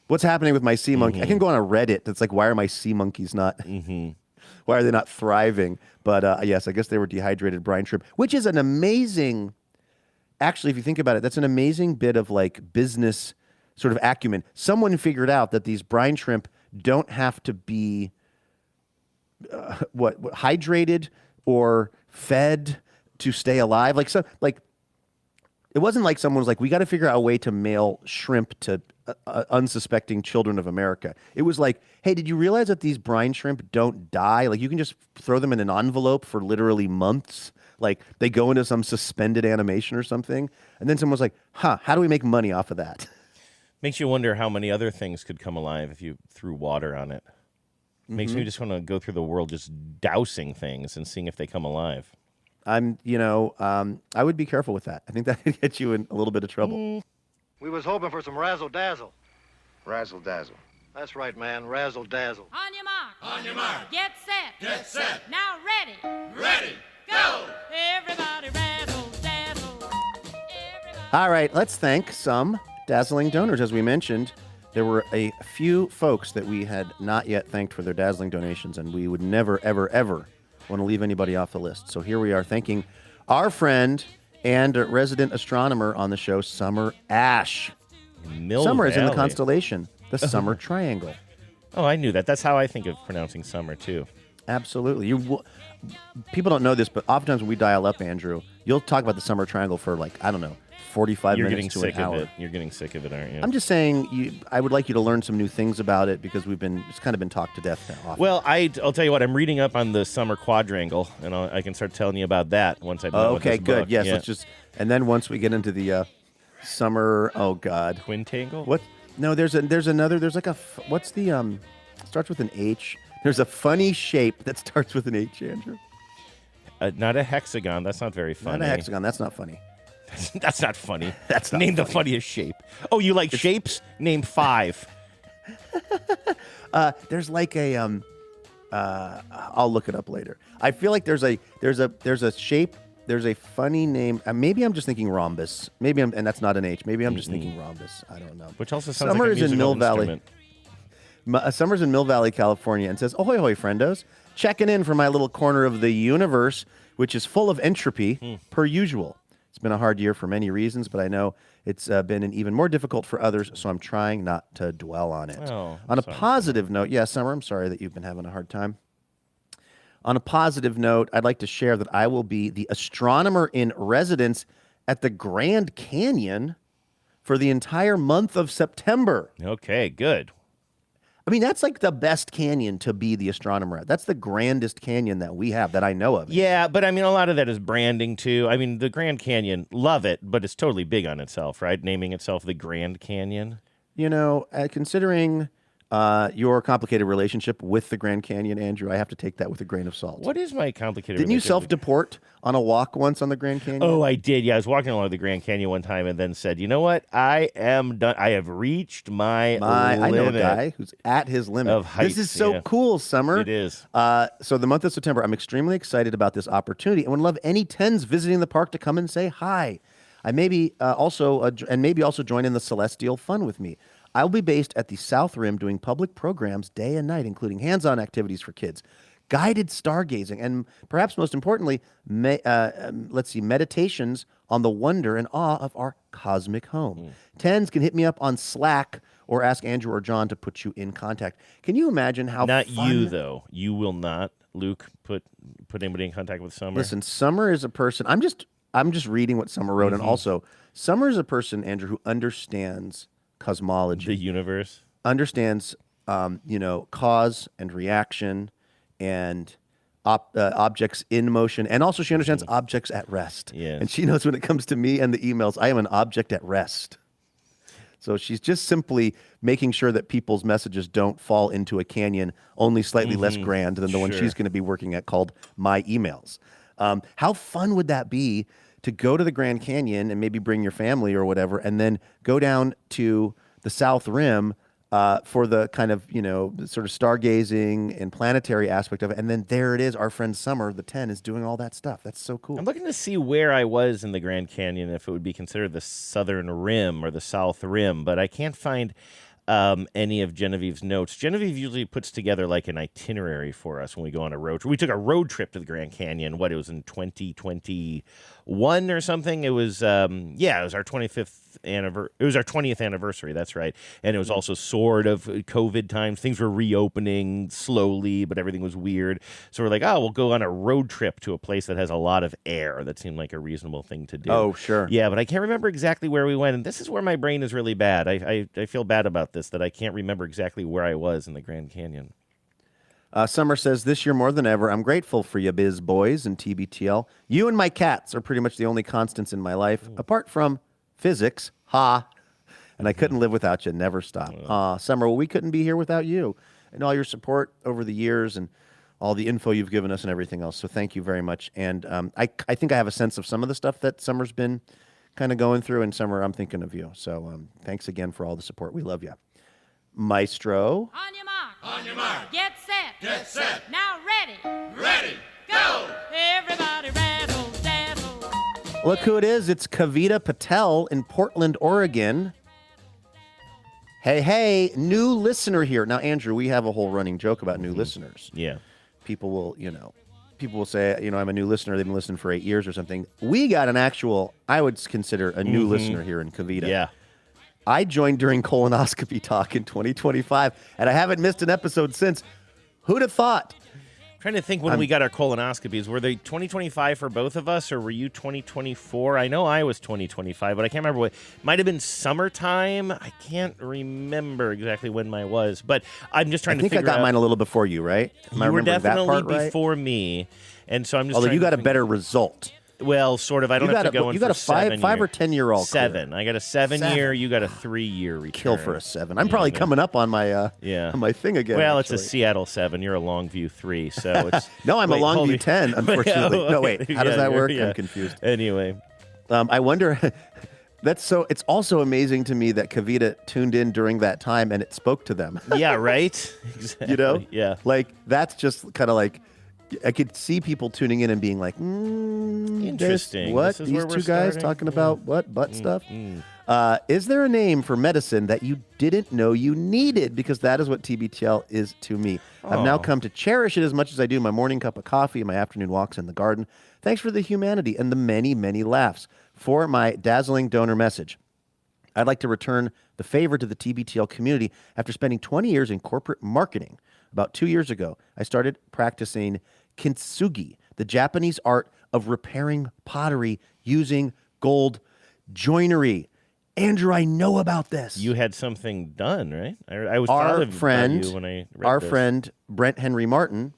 what's happening with my sea monkey? I can go on a Reddit that's like, why are my sea monkeys not why are they not thriving? But yes, I guess they were dehydrated brine shrimp, which is an amazing, actually, if you think about it, that's an amazing bit of like business sort of acumen. Someone figured out that these brine shrimp don't have to be hydrated or fed to stay alive. Like it wasn't like someone was like, we got to figure out a way to mail shrimp to unsuspecting children of America. It was like, hey, did you realize that these brine shrimp don't die? Like you can just throw them in an envelope for literally months. Like they go into some suspended animation or something. And then someone was like, how do we make money off of that? Makes you wonder how many other things could come alive if you threw water on it. Makes me just want to go through the world just dousing things and seeing if they come alive. I would be careful with that. I think that could get you in a little bit of trouble. We was hoping for some razzle-dazzle. Razzle-dazzle. That's right, man, razzle-dazzle. On your mark. On your mark. Get set. Get set. Now ready. Ready. Go. Everybody razzle dazzle. All right, let's thank some dazzling donors. As we mentioned, there were a few folks that we had not yet thanked for their dazzling donations, and we would never, ever, ever want to leave anybody off the list. So here we are thanking our friend and resident astronomer on the show, Summer Ash. Summer is in the constellation, the Summer Triangle. Oh, I knew that. That's how I think of pronouncing summer, too. Absolutely. People don't know this, but oftentimes when we dial up, Andrew, you'll talk about the Summer Triangle for 45 minutes to an hour. You're getting sick of it, aren't you? I'm just saying, I would like you to learn some new things about it because it's kind of been talked to death now. Often. Well, I'll tell you what. I'm reading up on the summer quadrangle, and I can start telling you about that once I'm done with this good. book. Yes, and then once we get into the summer, oh God, quintangle. What? No, there's another. There's like what's the starts with an H. There's a funny shape that starts with an H, Andrew. Not a hexagon. That's not very funny. Not a hexagon. That's not funny. That's not funny. That's not Name funny. the funniest shape. Oh, you like shapes? Name 5. There's like a I'll look it up later. I feel like there's a shape. There's a funny name. Maybe I'm just thinking rhombus. And that's not an H. Maybe I'm just thinking rhombus. I don't know. Which also sounds like a musical in Mill instrument. Valley. Summer's in Mill Valley, California, and says, "Ahoy, hoy, friendos! Checking in for my little corner of the universe, which is full of entropy, per usual. It's been a hard year for many reasons, but I know it's been an even more difficult for others, so I'm trying not to dwell on it. On a positive note, Summer, I'm sorry that you've been having a hard time. On a positive note, I'd like to share that I will be the astronomer in residence at the Grand Canyon for the entire month of September. Okay, good. I mean, that's like the best canyon to be the astronomer at. That's the grandest canyon that we have that I know of. Yeah, but I mean, a lot of that is branding too. I mean, the Grand Canyon, love it, but it's totally big on itself, right? Naming itself the Grand Canyon. You know, considering your complicated relationship with the Grand Canyon, Andrew. I have to take that with a grain of salt. What is my complicated Didn't you relationship? self-deport on a walk once on the Grand Canyon? Oh, I did. Yeah, I was walking along the Grand Canyon one time and then said, you know what? I am done. I have reached my limit. I know a guy who's at his limit. Of heights, this is so cool, Summer. It is. So the month of September, I'm extremely excited about this opportunity and would love any 10s visiting the park to come and say hi. I maybe also join in the celestial fun with me. I'll be based at the South Rim doing public programs day and night, including hands-on activities for kids, guided stargazing, and perhaps most importantly, meditations on the wonder and awe of our cosmic home. 10s can hit me up on Slack or ask Andrew or John to put you in contact. Can you imagine how Not fun... you, though. You will not, Luke, put anybody in contact with Summer. Listen, Summer is a person... I'm just reading what Summer wrote, and also, Summer is a person, Andrew, who understands cosmology, the universe, understands cause and reaction and objects in motion, and also she understands objects at rest. Yes. And she knows when it comes to me and the emails, I am an object at rest. So she's just simply making sure that people's messages don't fall into a canyon only slightly less grand than the one she's going to be working at, called My Emails. How fun would that be to go to the Grand Canyon and maybe bring your family or whatever, and then go down to the South Rim for the kind of, sort of stargazing and planetary aspect of it. And then there it is. Our friend Summer, the 10, is doing all that stuff. That's so cool. I'm looking to see where I was in the Grand Canyon, if it would be considered the Southern Rim or the South Rim, but I can't find any of Genevieve's notes. Genevieve usually puts together like an itinerary for us when we go on a road trip. We took a road trip to the Grand Canyon. It was in 2021 or something. It was, it was our 25th anniversary. It was our 20th anniversary. That's right. And it was also sort of COVID times. Things were reopening slowly, but everything was weird. So we're like, we'll go on a road trip to a place that has a lot of air. That seemed like a reasonable thing to do. Oh, sure. Yeah, but I can't remember exactly where we went. And this is where my brain is really bad. I feel bad about this, that I can't remember exactly where I was in the Grand Canyon. Summer says, this year more than ever, I'm grateful for you biz boys and TBTL. You and my cats are pretty much the only constants in my life, apart from physics. And I couldn't live without you. Never stop. Summer, we couldn't be here without you and all your support over the years and all the info you've given us and everything else. So thank you very much. And I think I have a sense of some of the stuff that Summer's been kind of going through. And Summer, I'm thinking of you. So thanks again for all the support. We love you. Maestro. On your mark. On your mark. Get set. Get set. Now ready. Ready. Go. Everybody rattle, dazzle. Look who it is. It's Kavita Patel in Portland, Oregon. Hey, new listener here. Now, Andrew, we have a whole running joke about new listeners. Yeah. People will say, I'm a new listener. They've been listening for 8 years or something. We got an actual, I would consider a new listener here in Kavita. Yeah. I joined during colonoscopy talk in 2025, and I haven't missed an episode since. Who'd have thought? I'm trying to think when we got our colonoscopies. Were they 2025 for both of us, or were you 2024? I know I was 2025, but I can't remember what. Might have been summertime. I can't remember exactly when mine was, but I'm just trying to figure out. I think I got mine a little before you, right? You were definitely before me, and so I'm just. Although you got a better result. Well, sort of. I don't have to go in for 7 years. You got a 5 or 10 year old. 7. I got a 7-year. You got a 3-year return. Kill for a 7. I'm probably coming up on my on my thing again. Well, actually. It's a Seattle 7. You're a Longview 3. So it's no, I'm a Longview 10. Unfortunately, no. Wait, how does that work? Yeah. I'm confused. Anyway, I wonder. It's also amazing to me that Kavita tuned in during that time and it spoke to them. Yeah. Right. Exactly. Yeah. Like that's just kind of like. I could see people tuning in and being like, interesting. What? These two guys talking about what? Butt stuff? Is there a name for medicine that you didn't know you needed? Because that is what TBTL is to me. I've now come to cherish it as much as I do my morning cup of coffee and my afternoon walks in the garden. Thanks for the humanity and the many, many laughs. For my dazzling donor message, I'd like to return the favor to the TBTL community after spending 20 years in corporate marketing. About 2 years ago, I started practicing kintsugi, the Japanese art of repairing pottery using gold joinery. Andrew, I know about this. You had something done, right? I was our proud friend, of you when I read our this. friend Brent Henry Martin.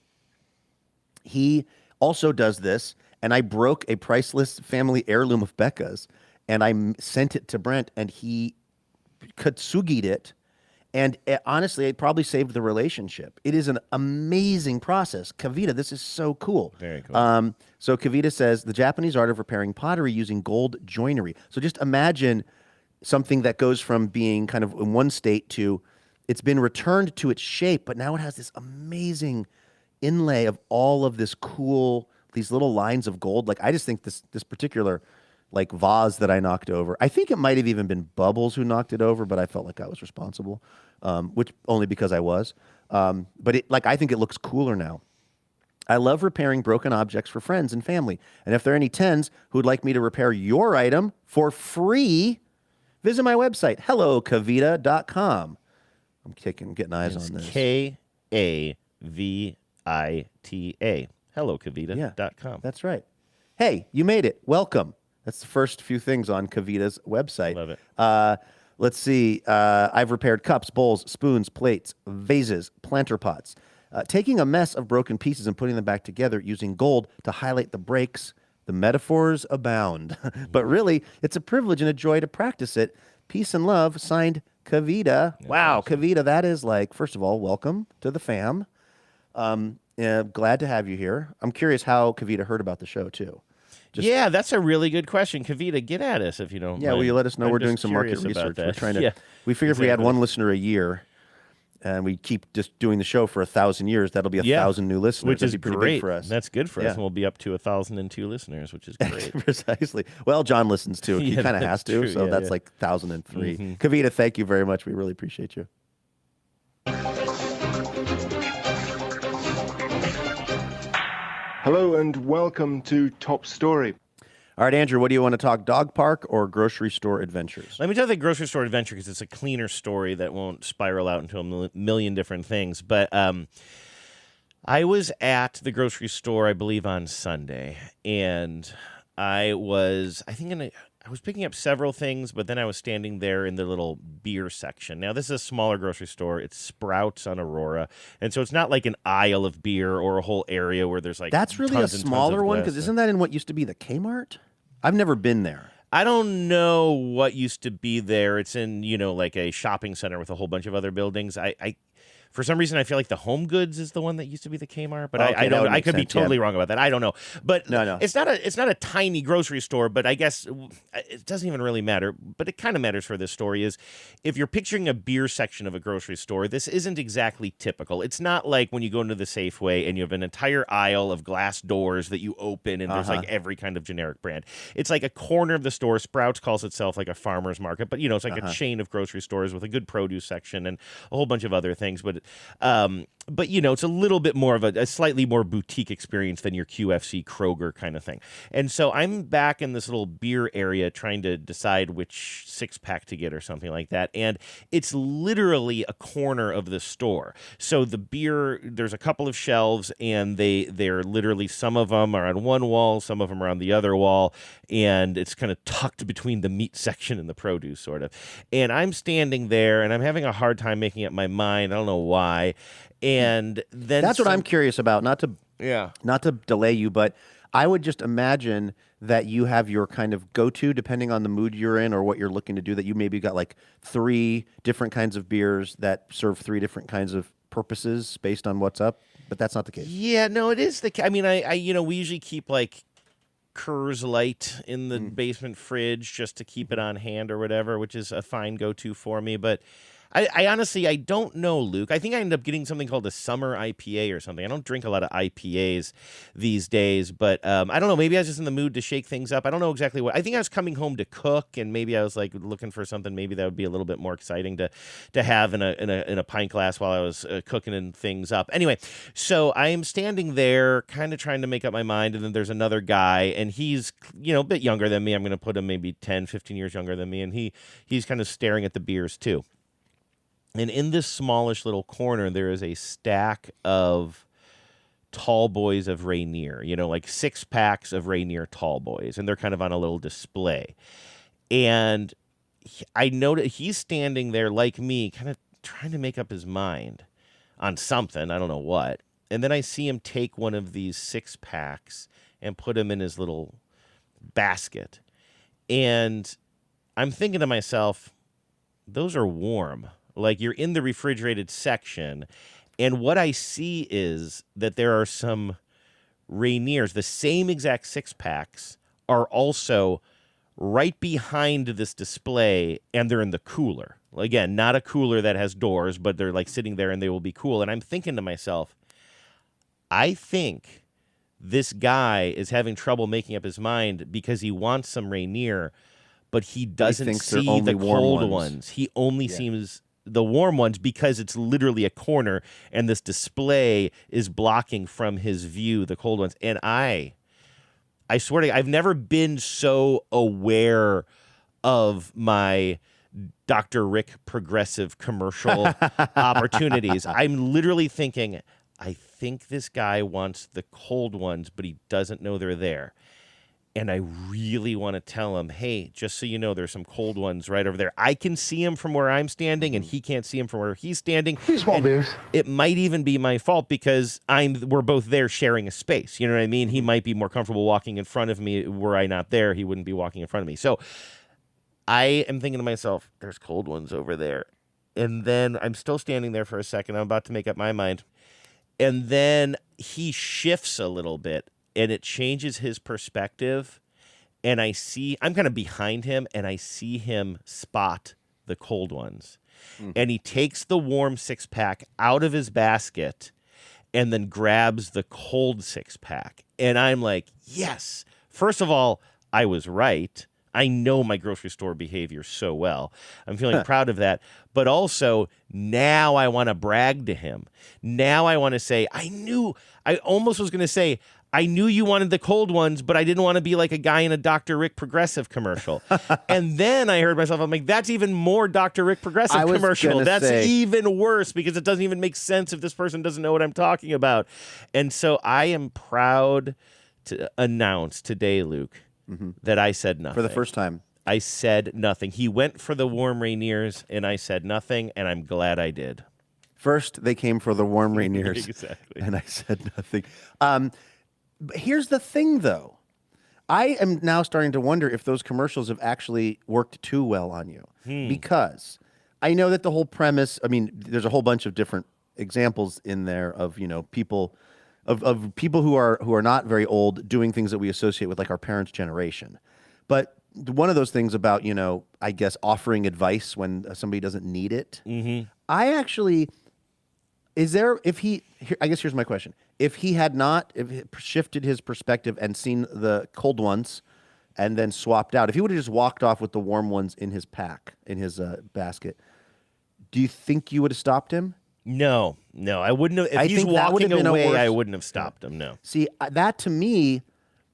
He also does this, and I broke a priceless family heirloom of Becca's, and I sent it to Brent, and he kitsugi'd it. And honestly, it probably saved the relationship. It is an amazing process. Kavita, this is so cool. Very cool. So Kavita says, the Japanese art of repairing pottery using gold joinery. So just imagine something that goes from being kind of in one state to it's been returned to its shape, but now it has this amazing inlay of all of this cool, these little lines of gold. Like, I just think this particular like vase that I knocked over, I think it might have even been Bubbles who knocked it over, but I felt like I was responsible, which only because I was. But I think it looks cooler now. I love repairing broken objects for friends and family. And if there are any 10s who'd like me to repair your item for free, visit my website, hellokavita.com. I'm getting eyes on this. Kavita. hellokavita.com. Yeah, that's right. Hey, you made it. Welcome. That's the first few things on Kavita's website. Love it. Let's see. I've repaired cups, bowls, spoons, plates, vases, planter pots. Taking a mess of broken pieces and putting them back together using gold to highlight the breaks. The metaphors abound. But really, it's a privilege and a joy to practice it. Peace and love, signed Kavita. Wow, Kavita, that is like, first of all, welcome to the fam. Glad to have you here. I'm curious how Kavita heard about the show, too. Yeah, that's a really good question. Kavita, get at us if you don't Yeah, mind. will you let us know? I'm We're doing just some market curious about research. We're that. trying to. Yeah, we figure if we had exactly. one listener a year, and we keep just doing the show for 1,000 years, that'll be 1,000 new listeners, which That'd is be pretty great big for us. That's good for Yeah. us, and we'll be up to 1,002 listeners, which is great. Precisely. Well, John listens too. He Yeah, kind of that's has to, true. so Yeah, that's yeah. like 1,003. Mhm. Kavita, thank you very much. We really appreciate you. Hello and welcome to Top Story. All right, Andrew, what do you want to talk? Dog park or grocery store adventures? Let me tell the grocery store adventure because it's a cleaner story that won't spiral out into a million different things. But I was at the grocery store, I believe, on Sunday, and I was picking up several things, but then I was standing there in the little beer section. Now, this is a smaller grocery store. It's Sprouts on Aurora, and so it's not like an aisle of beer or a whole area where there's like That's really a tons and tons smaller of one, glass. because isn't that in what used to be the Kmart? I've never been there. I don't know what used to be there. It's in, like a shopping center with a whole bunch of other buildings. I for some reason, I feel like the Home Goods is the one that used to be the Kmart, but Okay, I that don't. would I make could be sense, yeah. totally wrong about that. I don't know, but No. it's not a tiny grocery store. But I guess it doesn't even really matter. But it kind of matters for this story is if you're picturing a beer section of a grocery store, this isn't exactly typical. It's not like when you go into the Safeway and you have an entire aisle of glass doors that you open and there's like every kind of generic brand. It's like a corner of the store. Sprouts calls itself like a farmer's market, but it's like a chain of grocery stores with a good produce section and a whole bunch of other things. But it's a little bit more of a slightly more boutique experience than your QFC Kroger kind of thing. And so I'm back in this little beer area trying to decide which 6-pack to get or something like that. And it's literally a corner of the store. So the beer, there's a couple of shelves, and they're literally, some of them are on one wall, some of them are on the other wall, and it's kind of tucked between the meat section and the produce, sort of. And I'm standing there, and I'm having a hard time making up my mind. I don't know why. And then That's what I'm curious about. Not to delay you, but I would just imagine that you have your kind of go-to, depending on the mood you're in or what you're looking to do, that you maybe got like 3 different kinds of beers that serve 3 different kinds of purposes based on what's up. But that's not the case. Yeah, no, it is I mean, we usually keep like Coors Light in the basement fridge just to keep it on hand or whatever, which is a fine go-to for me. But I honestly, I don't know, Luke. I think I ended up getting something called a summer IPA or something. I don't drink a lot of IPAs these days, but I don't know. Maybe I was just in the mood to shake things up. I don't know exactly what. I think I was coming home to cook, and maybe I was like looking for something maybe that would be a little bit more exciting to have in a pint glass while I was cooking and things up. Anyway, so I am standing there kind of trying to make up my mind, and then there's another guy, and he's, a bit younger than me. I'm going to put him maybe 10, 15 years younger than me, and he's kind of staring at the beers too. And in this smallish little corner, there is a stack of tall boys of Rainier, like 6-packs of Rainier tall boys. And they're kind of on a little display. And I noticed he's standing there like me, kind of trying to make up his mind on something. I don't know what. And then I see him take one of these 6-packs and put him in his little basket. And I'm thinking to myself, those are warm. Like you're in the refrigerated section, and what I see is that there are some Rainiers, the same exact 6-packs, are also right behind this display, and they're in the cooler. Again, not a cooler that has doors, but they're like sitting there and they will be cool. And I'm thinking to myself, I think this guy is having trouble making up his mind because he wants some Rainier, but he doesn't see the cold ones. He only sees the warm ones because it's literally a corner, and this display is blocking from his view the cold ones. And I swear to you, I've never been so aware of my Dr. Rick progressive commercial opportunities. I'm literally thinking, I think this guy wants the cold ones, but he doesn't know they're there. And I really want to tell him, hey, just so you know, there's some cold ones right over there. I can see him from where I'm standing, and he can't see him from where he's standing. Small beers. It might even be my fault because we're both there sharing a space. You know what I mean? He might be more comfortable walking in front of me. Were I not there, he wouldn't be walking in front of me. So I am thinking to myself, there's cold ones over there. And then I'm still standing there for a second. I'm about to make up my mind. And then he shifts a little bit, and it changes his perspective. And I'm kind of behind him, and I see him spot the cold ones. And he takes the warm 6-pack out of his basket and then grabs the cold 6-pack. And I'm like, yes. First of all, I was right. I know my grocery store behavior so well. I'm feeling proud of that. But also, now I want to brag to him. Now I want to say, I almost was going to say, I knew you wanted the cold ones, but I didn't want to be like a guy in a Dr. Rick Progressive commercial. And then I heard myself, I'm like, that's even more Dr. Rick Progressive commercial. That's even worse because it doesn't even make sense if this person doesn't know what I'm talking about. And so I am proud to announce today, Luke, that I said nothing. For the first time. I said nothing. He went for the warm Rainiers, and I said nothing, and I'm glad I did. First, they came for the warm Rainiers. Exactly. And I said nothing. But here's the thing, though. I am now starting to wonder if those commercials have actually worked too well on you. Because I know that the whole premise, I mean, there's a whole bunch of different examples in there of, people of people who are not very old doing things that we associate with like our parents' generation. But one of those things about, I guess offering advice when somebody doesn't need it. I actually, I guess here's my question. If he had not shifted his perspective and seen the cold ones and then swapped out, if he would have just walked off with the warm ones in his pack, in his basket, do you think you would have stopped him? No, I wouldn't have. If he's walking away, I wouldn't have stopped him, no. See, that to me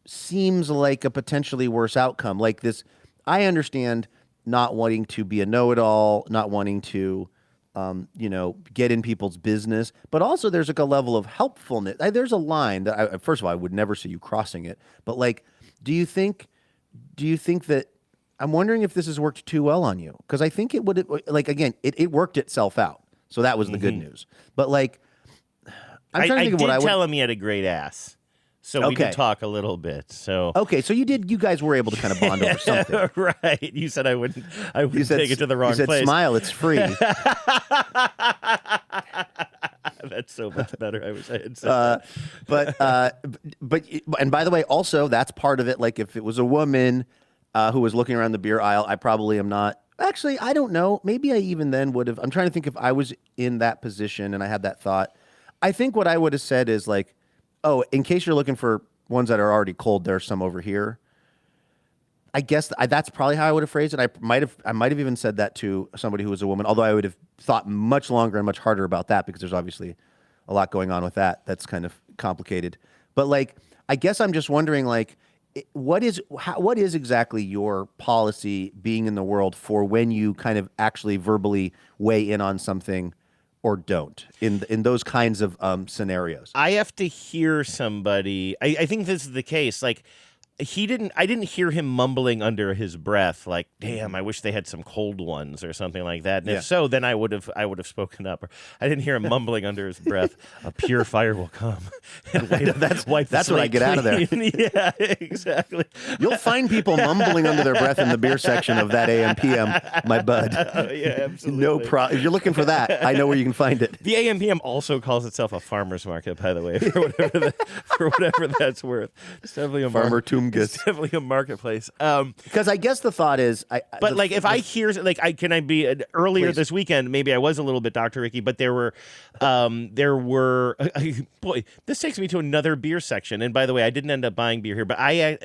seems like a potentially worse outcome. Like this, I understand not wanting to be a know-it-all, not wanting to, get in people's business, but also there's like a level of helpfulness. There's a line that, first of all, I would never see you crossing it. But like, do you think that? I'm wondering if this has worked too well on you, because I think it would. Like again, it worked itself out. So that was the good news. But like, I'm trying to think of what I would tell him he had a great ass. So we could talk a little bit. So okay, so you guys were able to kind of bond over something, right? You said I wouldn't take it to the wrong place. You said smile, it's free. That's so much better. I wish I had said that. But and by the way, also that's part of it. Like if it was a woman who was looking around the beer aisle, I probably am not. Actually, I don't know. Maybe I even then would have. I'm trying to think if I was in that position and I had that thought. I think what I would have said is like, oh, in case you're looking for ones that are already cold, there's some over here. I guess that's probably how I would have phrased it. I might have even said that to somebody who was a woman, although I would have thought much longer and much harder about that because there's obviously a lot going on with that. That's kind of complicated. But like, I guess I'm just wondering, like, what is exactly your policy being in the world for when you kind of actually verbally weigh in on something or don't in those kinds of scenarios? I have to hear somebody. I think this is the case. Like, I didn't hear him mumbling under his breath like, "Damn, I wish they had some cold ones" or something like that. And if so, then I would have spoken up. Or I didn't hear him mumbling under his breath, "A pure fire will come." And That's what I get out of there. Yeah, exactly. You'll find people mumbling under their breath in the beer section of that AM PM, my bud. Yeah, absolutely. No problem. If you're looking for that, I know where you can find it. The AM PM also calls itself a farmer's market, by the way, for whatever that's worth. It's definitely a Farmer It's definitely a marketplace. Because I guess the thought is, I hear earlier Please. this weekend, maybe I was a little bit Dr. Ricky, but there were boy, this takes me to another beer section. And by the way, I didn't end up buying beer here, but I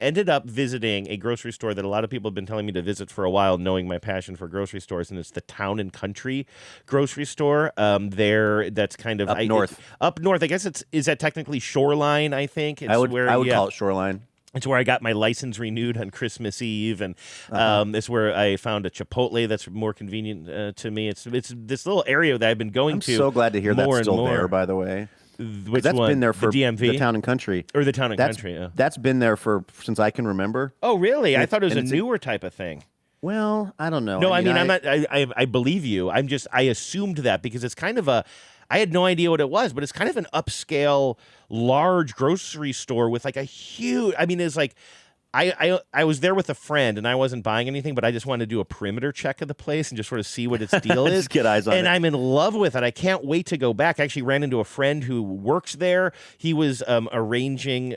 ended up visiting a grocery store that a lot of people have been telling me to visit for a while, knowing my passion for grocery stores, and it's the Town and Country grocery store. That's kind of north. Up north, I guess is that technically Shoreline? I think I would call it Shoreline. It's where I got my license renewed on Christmas Eve, and it's where I found a Chipotle that's more convenient to me. It's this little area that I've been going to. I'm so glad to hear that's still there, by the way. Which that's one? Been there for the DMV? The Town and Country. Or the Town and Country, yeah. That's been there since I can remember. Oh, really? I thought it was a newer type of thing. Well, I don't know. No, I mean I'm not. I believe you. I assumed that because it's kind of I had no idea what it was, but it's kind of an upscale, large grocery store with like a huge. I mean, it's like I was there with a friend and I wasn't buying anything, but I just wanted to do a perimeter check of the place and just sort of see what its deal is. Just get eyes on it. And I'm in love with it. I can't wait to go back. I actually ran into a friend who works there. He was arranging.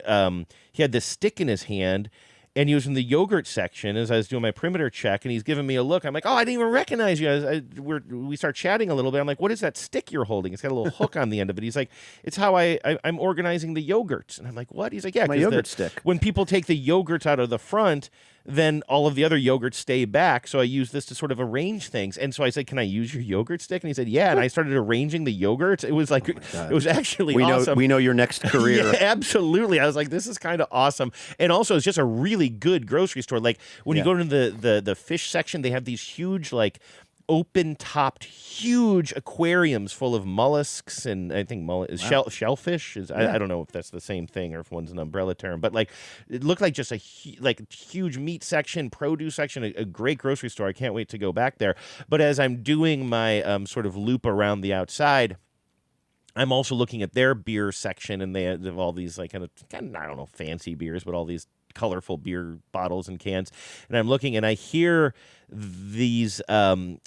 He had this stick in his hand. And he was in the yogurt section as I was doing my perimeter check, and he's giving me a look. I'm like, "Oh, I didn't even recognize you." We start chatting a little bit. I'm like, "What is that stick you're holding?" It's got a little hook on the end of it. He's like, "It's how I'm organizing the yogurts." And I'm like, "What?" He's like, "Yeah, my yogurt stick. When people take the yogurts out of the front, then all of the other yogurts stay back. So I use this to sort of arrange things." And so I said, "Can I use your yogurt stick?" And he said, "Yeah." And I started arranging the yogurts. It was like, it was actually awesome. We know your next career. Yeah, absolutely. I was like, this is kind of awesome. And also, it's just a really good grocery store. Like when you go to the fish section, they have these huge, like, open-topped, huge aquariums full of mollusks and I think shellfish. I don't know if that's the same thing or if one's an umbrella term, but like it looked like just a huge meat section, produce section, a great grocery store. I can't wait to go back there. But as I'm doing my sort of loop around the outside, I'm also looking at their beer section, and they have all these like kind of I don't know, fancy beers, but all these colorful beer bottles and cans. And I'm looking and I hear these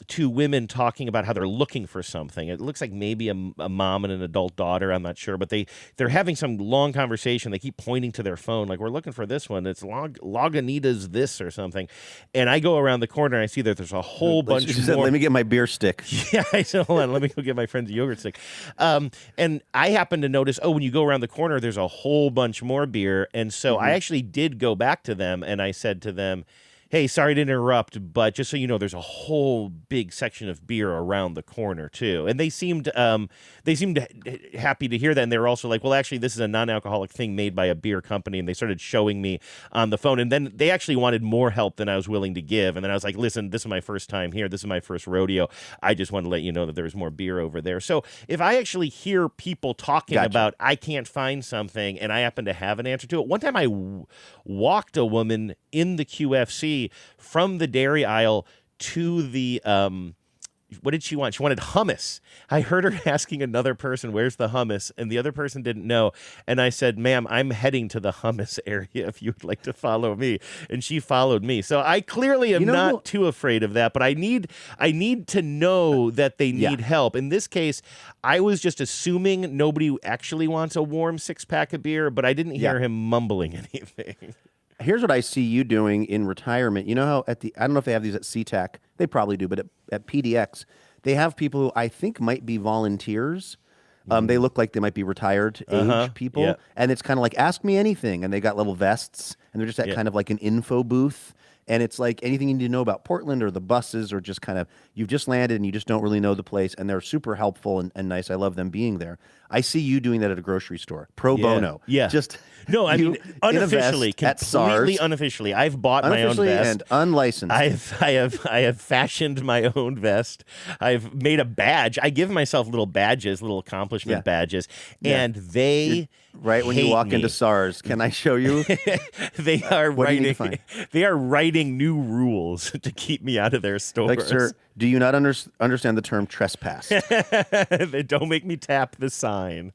two women talking about how they're looking for something. It looks like maybe a mom and an adult daughter. I'm not sure, but they're having some long conversation. They keep pointing to their phone like, "We're looking for this one. It's Lagunitas this or something." And I go around the corner and I see that there's a whole bunch more. Said, "Let me get my beer stick." Yeah, I said, "Hold on, let me go get my friend's yogurt stick." And I happen to notice, when you go around the corner, there's a whole bunch more beer. And so I actually did go back to them and I said to them, "Hey, sorry to interrupt, but just so you know, there's a whole big section of beer around the corner too." And they seemed happy to hear that. And they were also like, "Well, actually, this is a non-alcoholic thing made by a beer company." And they started showing me on the phone. And then they actually wanted more help than I was willing to give. And then I was like, "Listen, this is my first time here. This is my first rodeo. I just want to let you know that there's more beer over there." So if I actually hear people talking about I can't find something and I happen to have an answer to it. One time I walked a woman in the QFC from the dairy aisle to the what did she want? She wanted hummus. I heard her asking another person, "Where's the hummus?" And the other person didn't know. And I said, "Ma'am, I'm heading to the hummus area if you would like to follow me." And she followed me. So I clearly am not too afraid of that, but I need to know that they need help. In this case, I was just assuming nobody actually wants a warm 6-pack of beer, but I didn't hear him mumbling anything. Here's what I see you doing in retirement. You know how I don't know if they have these at SeaTac. They probably do, but at PDX, they have people who I think might be volunteers. They look like they might be retired age people. And it's kind of like, "Ask me anything." And they got little vests, and they're just at kind of like an info booth. And it's like anything you need to know about Portland or the buses or just kind of, you've just landed and you just don't really know the place. And they're super helpful and nice. I love them being there. I see you doing that at a grocery store. Pro bono. Yeah. Just no, I mean, unofficially, completely SARS. unofficially. I've bought my own vest. And unlicensed. I have fashioned my own vest. I've made a badge. I give myself little badges, little accomplishment badges. And they right when you hate walk me. into SARS. Can I show you? They are What do you need writing. to find? They are writing new rules to keep me out of their stores. Like, sir, do you not understand the term trespass? They don't make me tap the sign.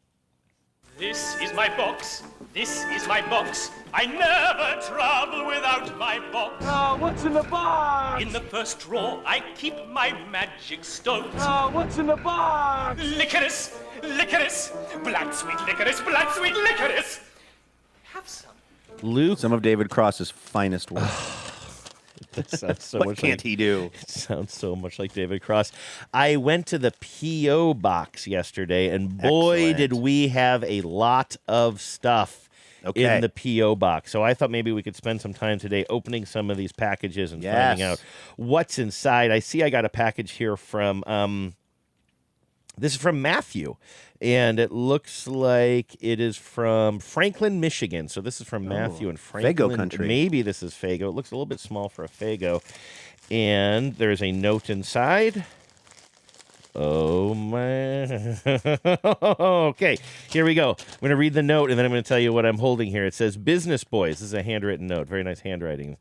This is my box. This is my box. I never travel without my box. Oh, what's in the box? In the first drawer, I keep my magic stones. Oh, what's in the box? Licorice, licorice, blood sweet licorice, blood sweet licorice. Have some. Luke. Some of David Cross's finest work. That sounds so What much can't like, he do? It sounds so much like David Cross. I went to the P.O. box yesterday, and boy, Excellent. did we have a lot of stuff in the P.O. box. So I thought maybe we could spend some time today opening some of these packages and finding out what's inside. I see I got a package here from this is from Matthew, and it looks like it is from Franklin, Michigan. So this is from Matthew and Franklin. Faygo country. Maybe this is Faygo. It looks a little bit small for a Faygo. And there's a note inside. Oh, my. Okay, here we go. I'm going to read the note, and then I'm going to tell you what I'm holding here. It says, Business Boys. This is a handwritten note. Very nice handwriting.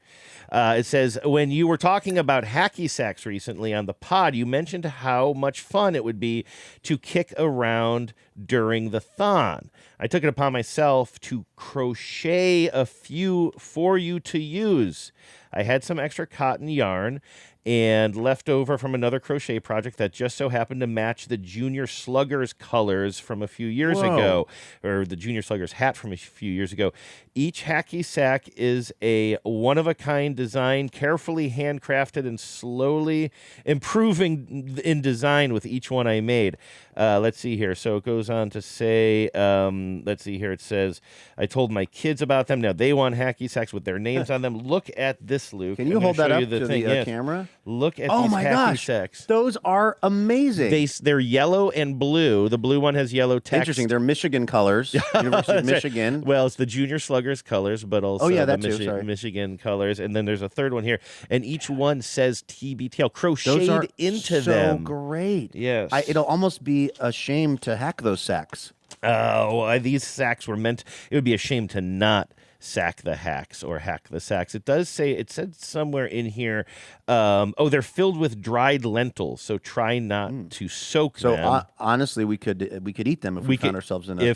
It says, when you were talking about hacky sacks recently on the pod, you mentioned how much fun it would be to kick around during the thon. I took it upon myself to crochet a few for you to use. I had some extra cotton yarn and left over from another crochet project that just so happened to match the Junior Sluggers colors from a few years ago, or the Junior Sluggers hat from a few years ago. Each hacky sack is a one-of-a-kind design, carefully handcrafted and slowly improving in design with each one I made. Let's see here. So it goes on to say, let's see here. It says, I told my kids about them. Now they want hacky sacks with their names on them. Look at this, Luke. Can you hold that up to the Yes. camera? Look at Oh these my hacky gosh, sacks. those are amazing. They're yellow and blue. The blue one has yellow text. Interesting. They're Michigan colors. University of Michigan. Well, it's the Junior Sluggers colors, but also that the too, sorry. Michigan colors. And then there's a third one here, and each one says TBTL crocheted Those are into so them. great. Yes. It'll almost be a shame to hack those sacks. These sacks were meant. It would be a shame to not sack the hacks or hack the sacks. It does say, it said somewhere in here, they're filled with dried lentils, so try not to soak them. So honestly, we could eat them if we found ourselves in a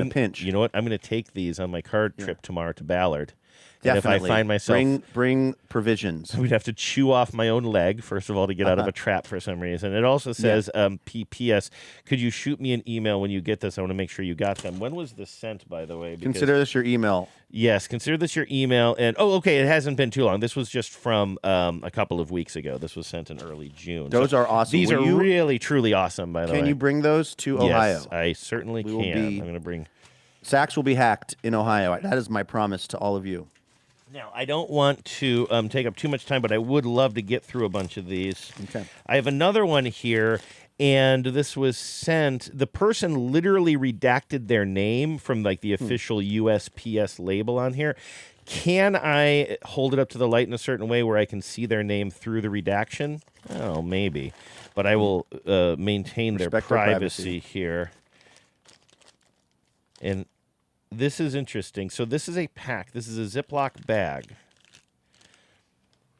pinch. You know what? I'm going to take these on my car trip tomorrow to Ballard. Definitely. And if I find myself... Bring provisions. We'd have to chew off my own leg, first of all, to get out of a trap for some reason. It also says, PPS, could you shoot me an email when you get this? I want to make sure you got them. When was this sent, by the way? Because, consider this your email. Yes, consider this your email. And it hasn't been too long. This was just from a couple of weeks ago. This was sent in early June. Those are awesome. These are really, truly awesome, by the way. Can you bring those to Ohio? Yes, I certainly can. I'm going to bring... Sacks will be hacked in Ohio. That is my promise to all of you. Now, I don't want to take up too much time, but I would love to get through a bunch of these. Okay. I have another one here, and this was sent. The person literally redacted their name from like the official USPS label on here. Can I hold it up to the light in a certain way where I can see their name through the redaction? Oh, maybe. But I will maintain their privacy here. And this is interesting. So this is a pack. This is a Ziploc bag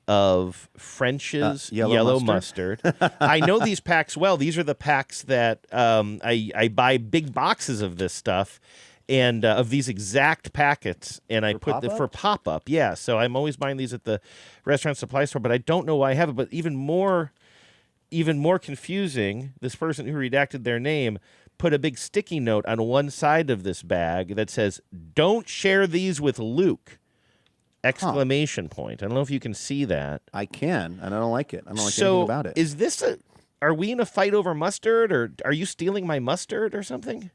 of French's yellow mustard. I know these packs well. These are the packs that I buy big boxes of this stuff and of these exact packets, and I put them for pop-up. Yeah, so I'm always buying these at the restaurant supply store, but I don't know why I have it. But even more confusing, this person who redacted their name put a big sticky note on one side of this bag that says, "Don't share these with Luke!" Exclamation point. I don't know if you can see that. I can, and I don't like it. I don't like anything about it. Is this are we in a fight over mustard, or are you stealing my mustard or something?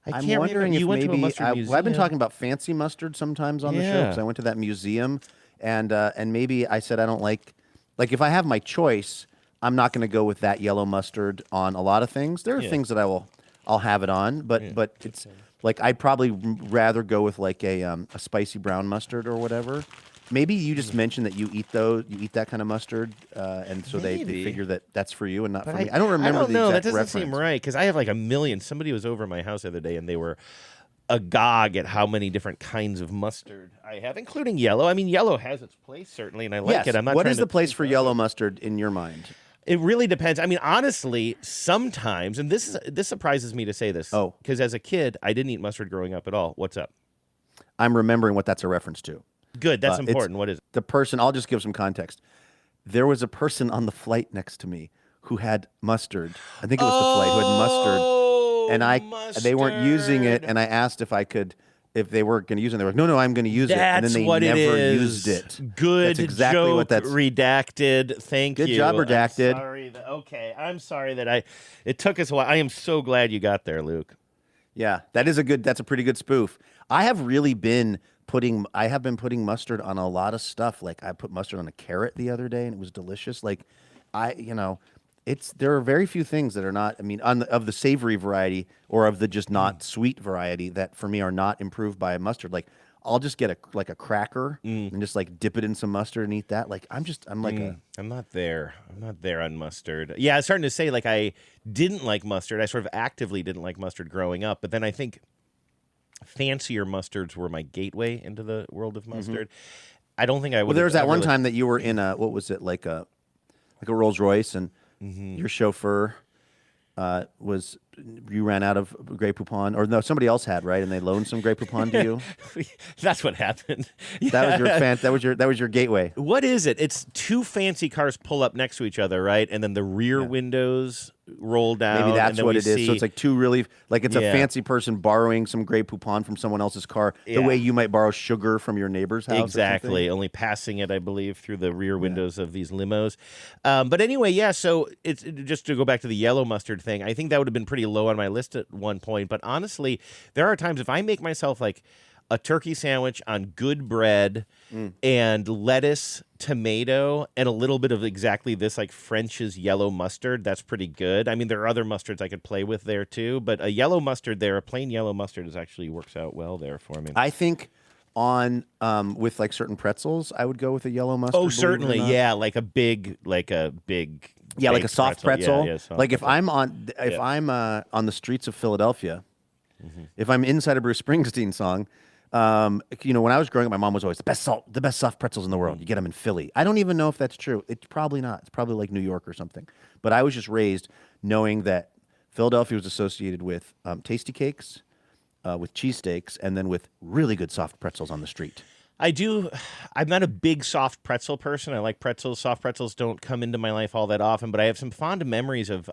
I'm wondering if maybe I've been talking about fancy mustard sometimes on the show because I went to that museum, and maybe I said I don't like if I have my choice, I'm not going to go with that yellow mustard on a lot of things. There are things that I'll have it on, but it's like I'd probably rather go with like a spicy brown mustard or whatever. Maybe you just mentioned that you eat that kind of mustard, and so they figure that that's for you and not for me. I don't remember the exact that doesn't reference. seem right because I have like a million. Somebody was over at my house the other day and they were agog at how many different kinds of mustard I have, including yellow. I mean, yellow has its place, certainly, and I like it. I'm not What trying is to the place for yellow mustard in your mind? It really depends. I mean, honestly, sometimes, and this surprises me to say this, because as a kid, I didn't eat mustard growing up at all. What's up? I'm remembering what that's a reference to. Good, that's important. What is it? The person, I'll just give some context. There was a person on the flight next to me who had mustard. I think it was the flight who had mustard. And they weren't using it, and I asked if they were going to use it. And they were like, no, I'm going to use it. And then they never used it. Good that's exactly joke, what that's redacted. Thank you. Good job, redacted. I'm sorry that it took us a while. I am so glad you got there, Luke. Yeah, that's a pretty good spoof. I have been putting mustard on a lot of stuff. Like I put mustard on a carrot the other day and it was delicious. Like there are very few things that are not, I mean, of the savory variety or of the just not sweet variety that for me are not improved by mustard. Like I'll just get a cracker and just like dip it in some mustard and eat that. Like I'm not there. I'm not there on mustard. Yeah, I was starting to say like I didn't like mustard. I sort of actively didn't like mustard growing up, but then I think fancier mustards were my gateway into the world of mustard. I don't think I would. Well, there was that one time that you were in what was it, like a Rolls Royce, and your chauffeur you ran out of Grey Poupon, or no, somebody else had, right? And they loaned some Grey Poupon to you. That's what happened. That was your gateway. What is it? It's two fancy cars pull up next to each other, right? And then the rear windows roll down. Maybe that's what it is. So it's like two really, like it's a fancy person borrowing some Grey Poupon from someone else's car, the way you might borrow sugar from your neighbor's house. Exactly. Only passing it, I believe, through the rear windows of these limos. But anyway, yeah. So it's just to go back to the yellow mustard thing. I think that would have been pretty low on my list at one point. But honestly, there are times if I make myself like a turkey sandwich on good bread and lettuce, tomato, and a little bit of exactly this like French's yellow mustard, that's pretty good. I mean, there are other mustards I could play with there too, but a yellow mustard there, a plain yellow mustard, actually works out well there for me. I think with like certain pretzels, I would go with a yellow mustard. Oh, certainly, yeah, like a big. Yeah, like a soft pretzel. Yeah, like if I'm on the streets of Philadelphia, if I'm inside a Bruce Springsteen song, when I was growing up, my mom was always the best soft pretzels in the world. You get them in Philly. I don't even know if that's true. It's probably not. It's probably like New York or something. But I was just raised knowing that Philadelphia was associated with tasty cakes, with cheesesteaks, and then with really good soft pretzels on the street. I'm not a big soft pretzel person. I like pretzels. Soft pretzels don't come into my life all that often, but I have some fond memories of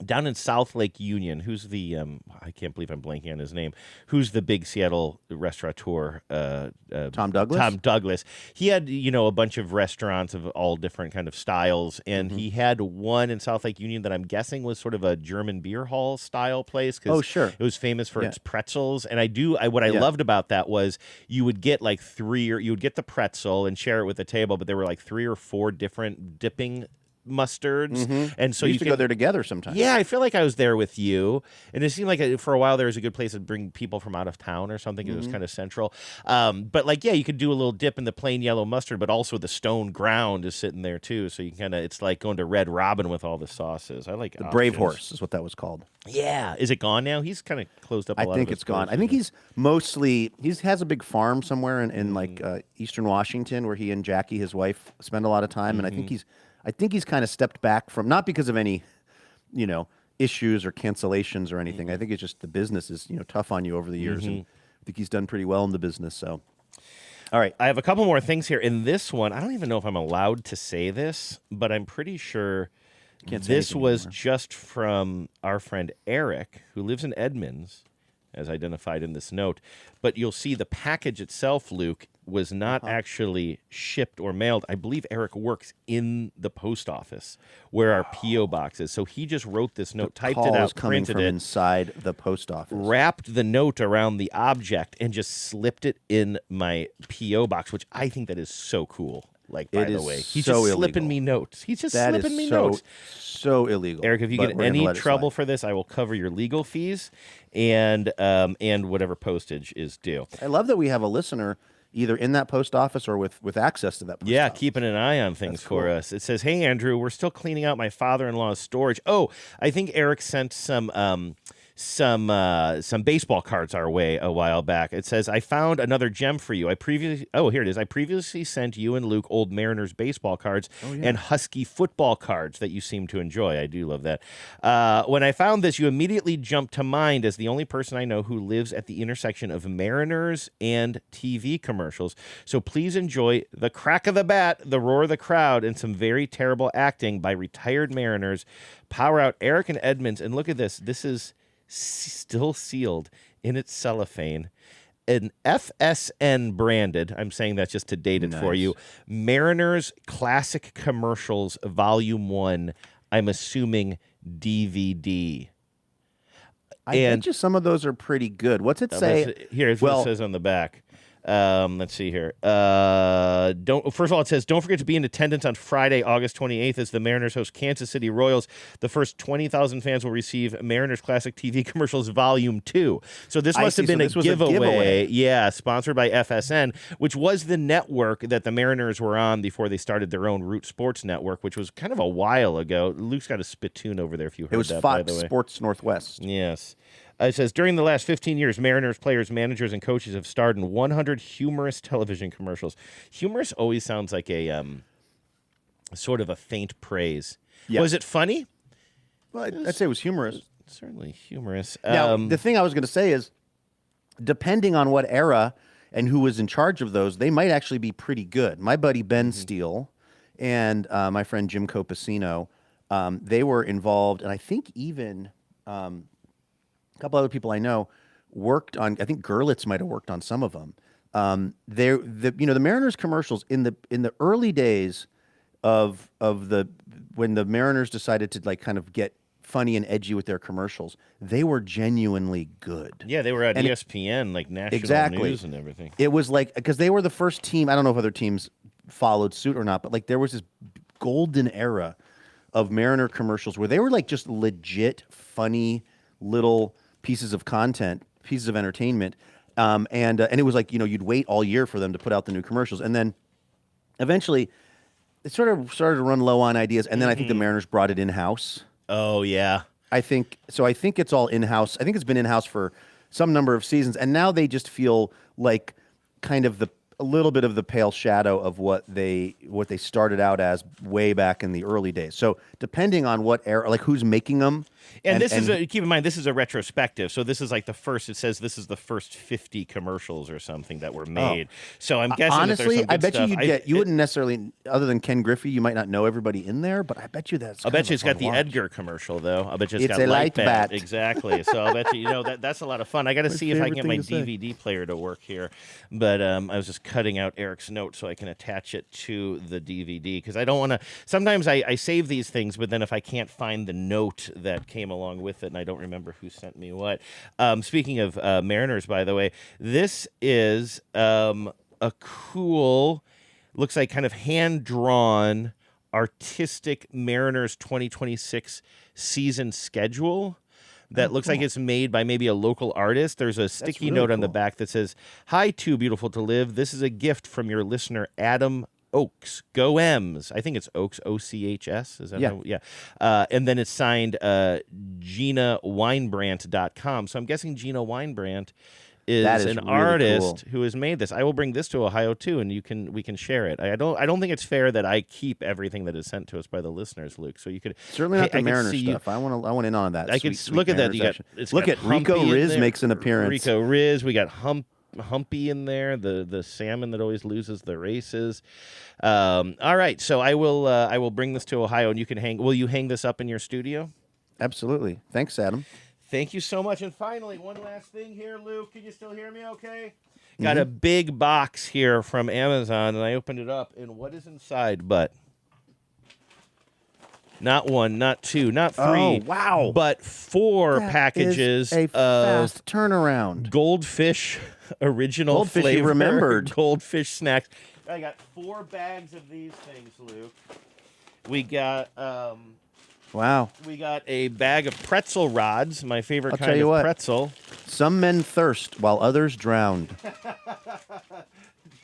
down in South Lake Union. Who's the I can't believe I'm blanking on his name. Who's the big Seattle restaurateur? Tom Douglas? Tom Douglas. He had, a bunch of restaurants of all different kind of styles, and he had one in South Lake Union that I'm guessing was sort of a German beer hall style place. Oh, sure. It was famous for its pretzels, and what I loved about that was you would get like you would get the pretzel and share it with the table, but there were like 3 or 4 different dipping mustards, and so we used to go there together sometimes. Yeah, I feel like I was there with you, and it seemed like for a while there was a good place to bring people from out of town or something. It was kind of central, but you could do a little dip in the plain yellow mustard, but also the stone ground is sitting there too, so you can it's like going to Red Robin with all the sauces. I like the Brave Horse is what that was called. Yeah, is it gone now? He's kind of closed up. I think it's gone. I think he has a big farm somewhere in like Eastern Washington where he and Jackie, his wife, spend a lot of time, and I think he's kind of stepped back from, not because of any, issues or cancellations or anything. I think it's just the business is, tough on you over the years. And I think he's done pretty well in the business. So, all right. I have a couple more things here. In this one, I don't even know if I'm allowed to say this, but I'm pretty sure this was just from our friend Eric, who lives in Edmonds, as identified in this note. But you'll see the package itself, Luke, was not actually shipped or mailed. I believe Eric works in the post office where our P.O. box is. So he just wrote this note, typed it out, coming printed from it, inside the post office, wrapped the note around the object, and just slipped it in my P.O. box, which I think that is so cool. Like, by the way, he's just slipping me notes. He's just slipping me notes. So illegal. Eric, if you get any trouble for this, I will cover your legal fees and whatever postage is due. I love that we have a listener either in that post office or with access to that post office. Keeping an eye on things for us. It says, "Hey, Andrew, we're still cleaning out my father-in-law's storage." Oh, I think Eric sent some some baseball cards our way a while back. It says, I found another gem for you. Here it is. I previously sent you and Luke old Mariners baseball cards and Husky football cards that you seem to enjoy. I do love that. When I found this, you immediately jumped to mind as the only person I know who lives at the intersection of Mariners and TV commercials. So please enjoy the crack of the bat, the roar of the crowd, and some very terrible acting by retired Mariners. Power out Eric and Edmonds. And look at this. This is still sealed in its cellophane. An FSN branded, I'm saying that just to date it for you, Mariners Classic Commercials Volume 1, I'm assuming DVD. I bet you some of those are pretty good. What's it say? Here's what it says on the back. Let's see here. First of all, it says, don't forget to be in attendance on Friday, August 28th, as the Mariners host Kansas City Royals. The first 20,000 fans will receive Mariners Classic TV Commercials Volume 2. So this must have been a giveaway. Yeah, sponsored by FSN, which was the network that the Mariners were on before they started their own Root Sports Network, which was kind of a while ago. Luke's got a spittoon over there if you heard that, by the way. It was Fox Sports Northwest. Yes. It says, during the last 15 years, Mariners players, managers, and coaches have starred in 100 humorous television commercials. Humorous always sounds like a sort of a faint praise. Yeah. Was it funny? Well, I'd say it was humorous. Certainly humorous. Now, the thing I was going to say is, depending on what era and who was in charge of those, they might actually be pretty good. My buddy Ben Steele and my friend Jim Copacino, they were involved, and I think even... a couple other people I know worked on. I think Gerlitz might have worked on some of them. The Mariners commercials in the early days of when the Mariners decided to like kind of get funny and edgy with their commercials, they were genuinely good. Yeah, they were at ESPN, like national news and everything. It was like, because they were the first team. I don't know if other teams followed suit or not, but like there was this golden era of Mariner commercials where they were like just legit funny little pieces of content, pieces of entertainment, and it was like, you'd wait all year for them to put out the new commercials, and then eventually it sort of started to run low on ideas, and then I think the Mariners brought it in-house. Oh yeah, I think it's all in-house. I think it's been in-house for some number of seasons, and now they just feel like kind of a little bit of the pale shadow of what they started out as way back in the early days. So depending on what era, like who's making them. And keep in mind, this is a retrospective. So this is like it says this is the first 50 commercials or something that were made. So I'm guessing honestly, I bet stuff. you wouldn't necessarily, other than Ken Griffey, you might not know everybody in there, but I bet you I'll bet you it's got the Edgar commercial though. I'll bet you it's got a light bat. Exactly. So I'll bet you, that's a lot of fun. I got to see if I can get my DVD player to work here. But I was just cutting out Eric's note so I can attach it to the DVD, because I don't want to. Sometimes I save these things, but then if I can't find the note that came along with it, and I don't remember who sent me what. Speaking of Mariners, by the way, this is a cool, looks like kind of hand-drawn, artistic Mariners 2026 season schedule. That looks like it's made by maybe a local artist. There's a sticky note on the back that says, "Hi, Too Beautiful to Live. This is a gift from your listener, Adam Oaks. Go M's." I think it's Oaks, O-C-H-S. Is that how? Yeah. And then it's signed GinaWeinbrandt.com. So I'm guessing Gina Weinbrandt is an artist who has made this. I will bring this to Ohio too, and we can share it. I don't think it's fair that I keep everything that is sent to us by the listeners, Luke. So you could certainly not the Mariner stuff. I want in on that. I could look at that. Look at Rico Riz makes an appearance. Rico Riz. We got Humpy in there, the salmon that always loses the races. All right, so I will bring this to Ohio, and you can hang. Will you hang this up in your studio? Absolutely. Thanks, Adam. Thank you so much. And finally, one last thing here, Luke. Can you still hear me okay? Got a big box here from Amazon, and I opened it up, and what is inside but not one, not two, not three. Oh, wow. But 4 packages of fast turnaround. Goldfish original Goldfish flavor. You remembered. Goldfish snacks. I got 4 bags of these things, Luke. We got wow. We got a bag of pretzel rods, my favorite kind of pretzel. Some men thirst while others drown.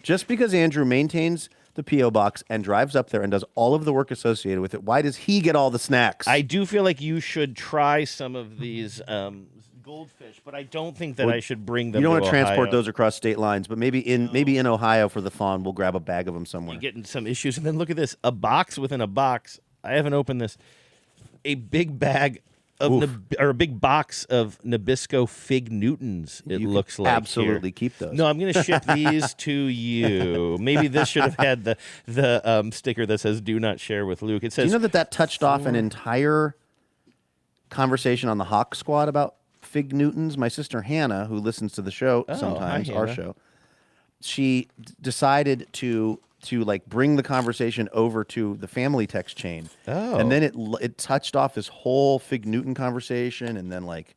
Just because Andrew maintains the P.O. box and drives up there and does all of the work associated with it, why does he get all the snacks? I do feel like you should try some of these goldfish, but I don't think that I should bring them. You don't to want to transport Ohio. those across state lines, but maybe in Ohio for the fawn, we'll grab a bag of them somewhere. You're getting some issues, and then look at this: a box within a box. I haven't opened this. A big bag of or a big box of Nabisco Fig Newtons. It looks like absolutely here. keep those. No, I'm going to ship these to you. Maybe this should have had the sticker that says "Do not share with Luke." It says. Do you know that touched off an entire conversation on the Hawk Squad about Fig Newtons? My sister Hannah, who listens to the show sometimes, hi, our Hannah. show, she decided to like bring the conversation over to the family text chain. Oh. And then it touched off this whole Fig Newton conversation, and then like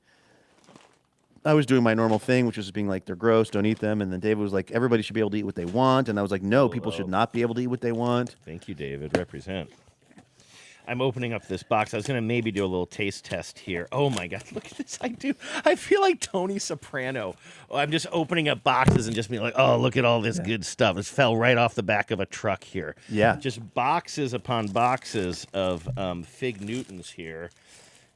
I was doing my normal thing, which was being like, they're gross, don't eat them. And then David was like, everybody should be able to eat what they want. And I was like, no, people should not be able to eat what they want. Thank you, David. Represent. I'm opening up this box. I was going to maybe do a little taste test here. Oh, my God. Look at this. I feel like Tony Soprano. I'm just opening up boxes and just being like, oh, look at all this good stuff. It fell right off the back of a truck here. Yeah. Just boxes upon boxes of Fig Newtons here.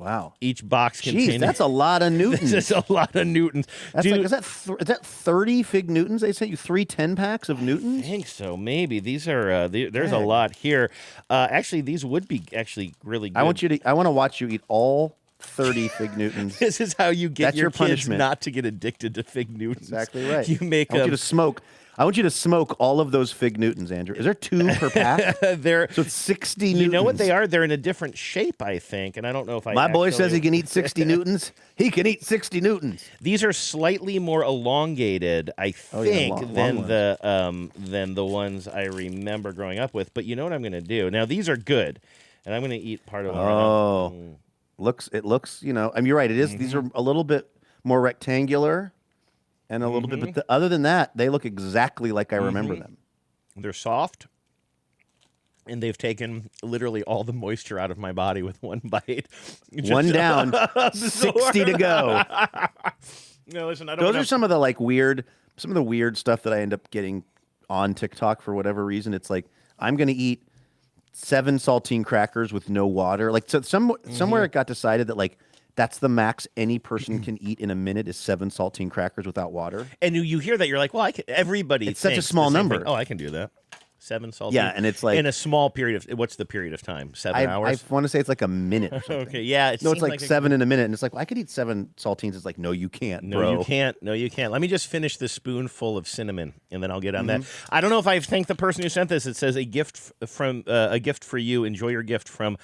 Wow. Each box Jeez, containing... that's a lot of Newtons. This is a lot of Newtons. That's like, is that 30 Fig Newtons? They sent you 3 10-packs of Newtons? I think so, maybe. These are, there's a lot here. Actually, these would be actually really good. I want to watch you eat all 30 Fig Newtons. This is how you get That's your your kids punishment. not to get addicted to Fig Newtons. Exactly right. You make I want you to smoke. I want you to smoke all of those Fig Newtons, Andrew. Is there 2 per pack? So it's 60 Newtons. You know what they are? They're in a different shape, I think, and I don't know if My boy says he can eat 60 Newtons. He can eat 60 Newtons. These are slightly more elongated, I think, long than the ones I remember growing up with. But you know what I'm going to do? Now, these are good, and I'm going to eat part of them. It looks, you know, I mean, you're right. It is. These are a little bit more rectangular and a little bit, but other than that, they look exactly like I remember them. They're soft, and they've taken literally all the moisture out of my body with one bite. One down, 60 to go. No, listen, I don't. Those are some of the weird stuff that I end up getting on TikTok for whatever reason. It's like I'm going to eat 7 saltine crackers with no water. Like somewhere it got decided that like that's the max any person can eat in a minute is 7 saltine crackers without water. And you hear that, you're like, well, everybody. It's such a thinks small the same number. thing. Oh, I can do that. 7 saltine. Yeah, and it's like in a small period of. What's the period of time? 7 hours. I want to say it's like a minute. Or something. Okay, yeah. It's like 7 in a minute, and it's like, well, I could eat 7 saltines. It's like, no, you can't, No, bro. you can't. No, you can't. Let me just finish this spoonful of cinnamon, and then I'll get on that. I don't know if I've thanked the person who sent this. It says a gift for you. Enjoy your gift from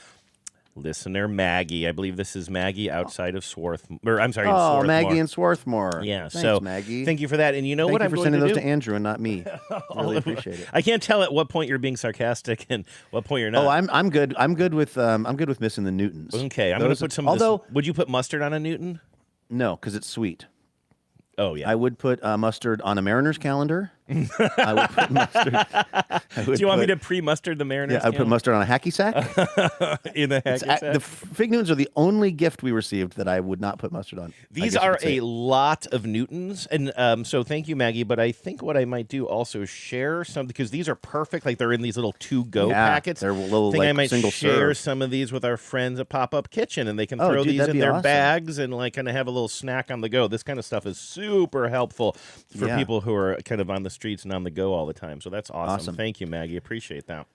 listener Maggie. I believe this is Maggie outside of Swarthmore. I'm sorry, Swarthmore. Maggie and Swarthmore. Yeah, Thanks, so Maggie. Thank you for that. And you know Thank what you I'm for going sending to those do? to Andrew and not me. Really appreciate it. I can't tell at what point you're being sarcastic and what point you're not. Oh, I'm good. I'm good with missing the Newtons. Okay, I'm going to put some. Although, would you put mustard on a Newton? No, because it's sweet. Oh yeah. I would put mustard on a Mariner's calendar. I would put mustard. Do you want me to pre-mustard the Mariners? Yeah, I'd put mustard on a hacky sack. In the hacky sack? The Fig Newtons are the only gift we received that I would not put mustard on. These are a lot of Newtons, and so thank you, Maggie. But I think what I might do also is share some because these are perfect. Like they're in these little to-go packets. They're little I think like I might single share serve. some of these with our friends at Pop-Up Kitchen, and they can Oh, throw dude, these that'd in be their awesome. bags and like kind of have a little snack on the go. This kind of stuff is super helpful for people who are kind of on the streets and on the go all the time. So that's awesome. Thank you, Maggie. Appreciate that.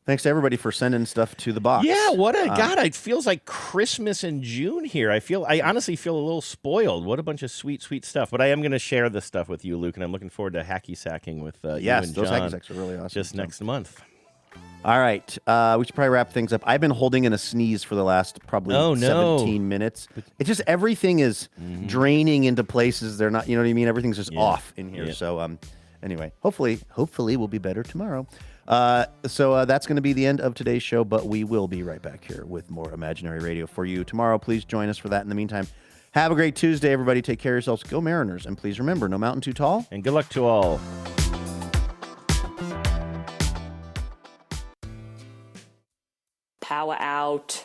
Thanks to everybody for sending stuff to the box. Yeah, what a God! It feels like Christmas in June here. I honestly feel a little spoiled. What a bunch of sweet, sweet stuff. But I am going to share this stuff with you, Luke, and I'm looking forward to hacky sacking with you and John. Those hacky sacks are really awesome. Just next month. All right, we should probably wrap things up. I've been holding in a sneeze for the last probably 17 minutes. It's just everything is draining into places they're not. You know what I mean? Everything's just off in here. Yeah. So anyway, hopefully we'll be better tomorrow. So that's going to be the end of today's show, but we will be right back here with more Imaginary Radio for you tomorrow. Please join us for that. In the meantime, have a great Tuesday, everybody. Take care of yourselves. Go Mariners. And please remember, no mountain too tall. And good luck to all. Power out.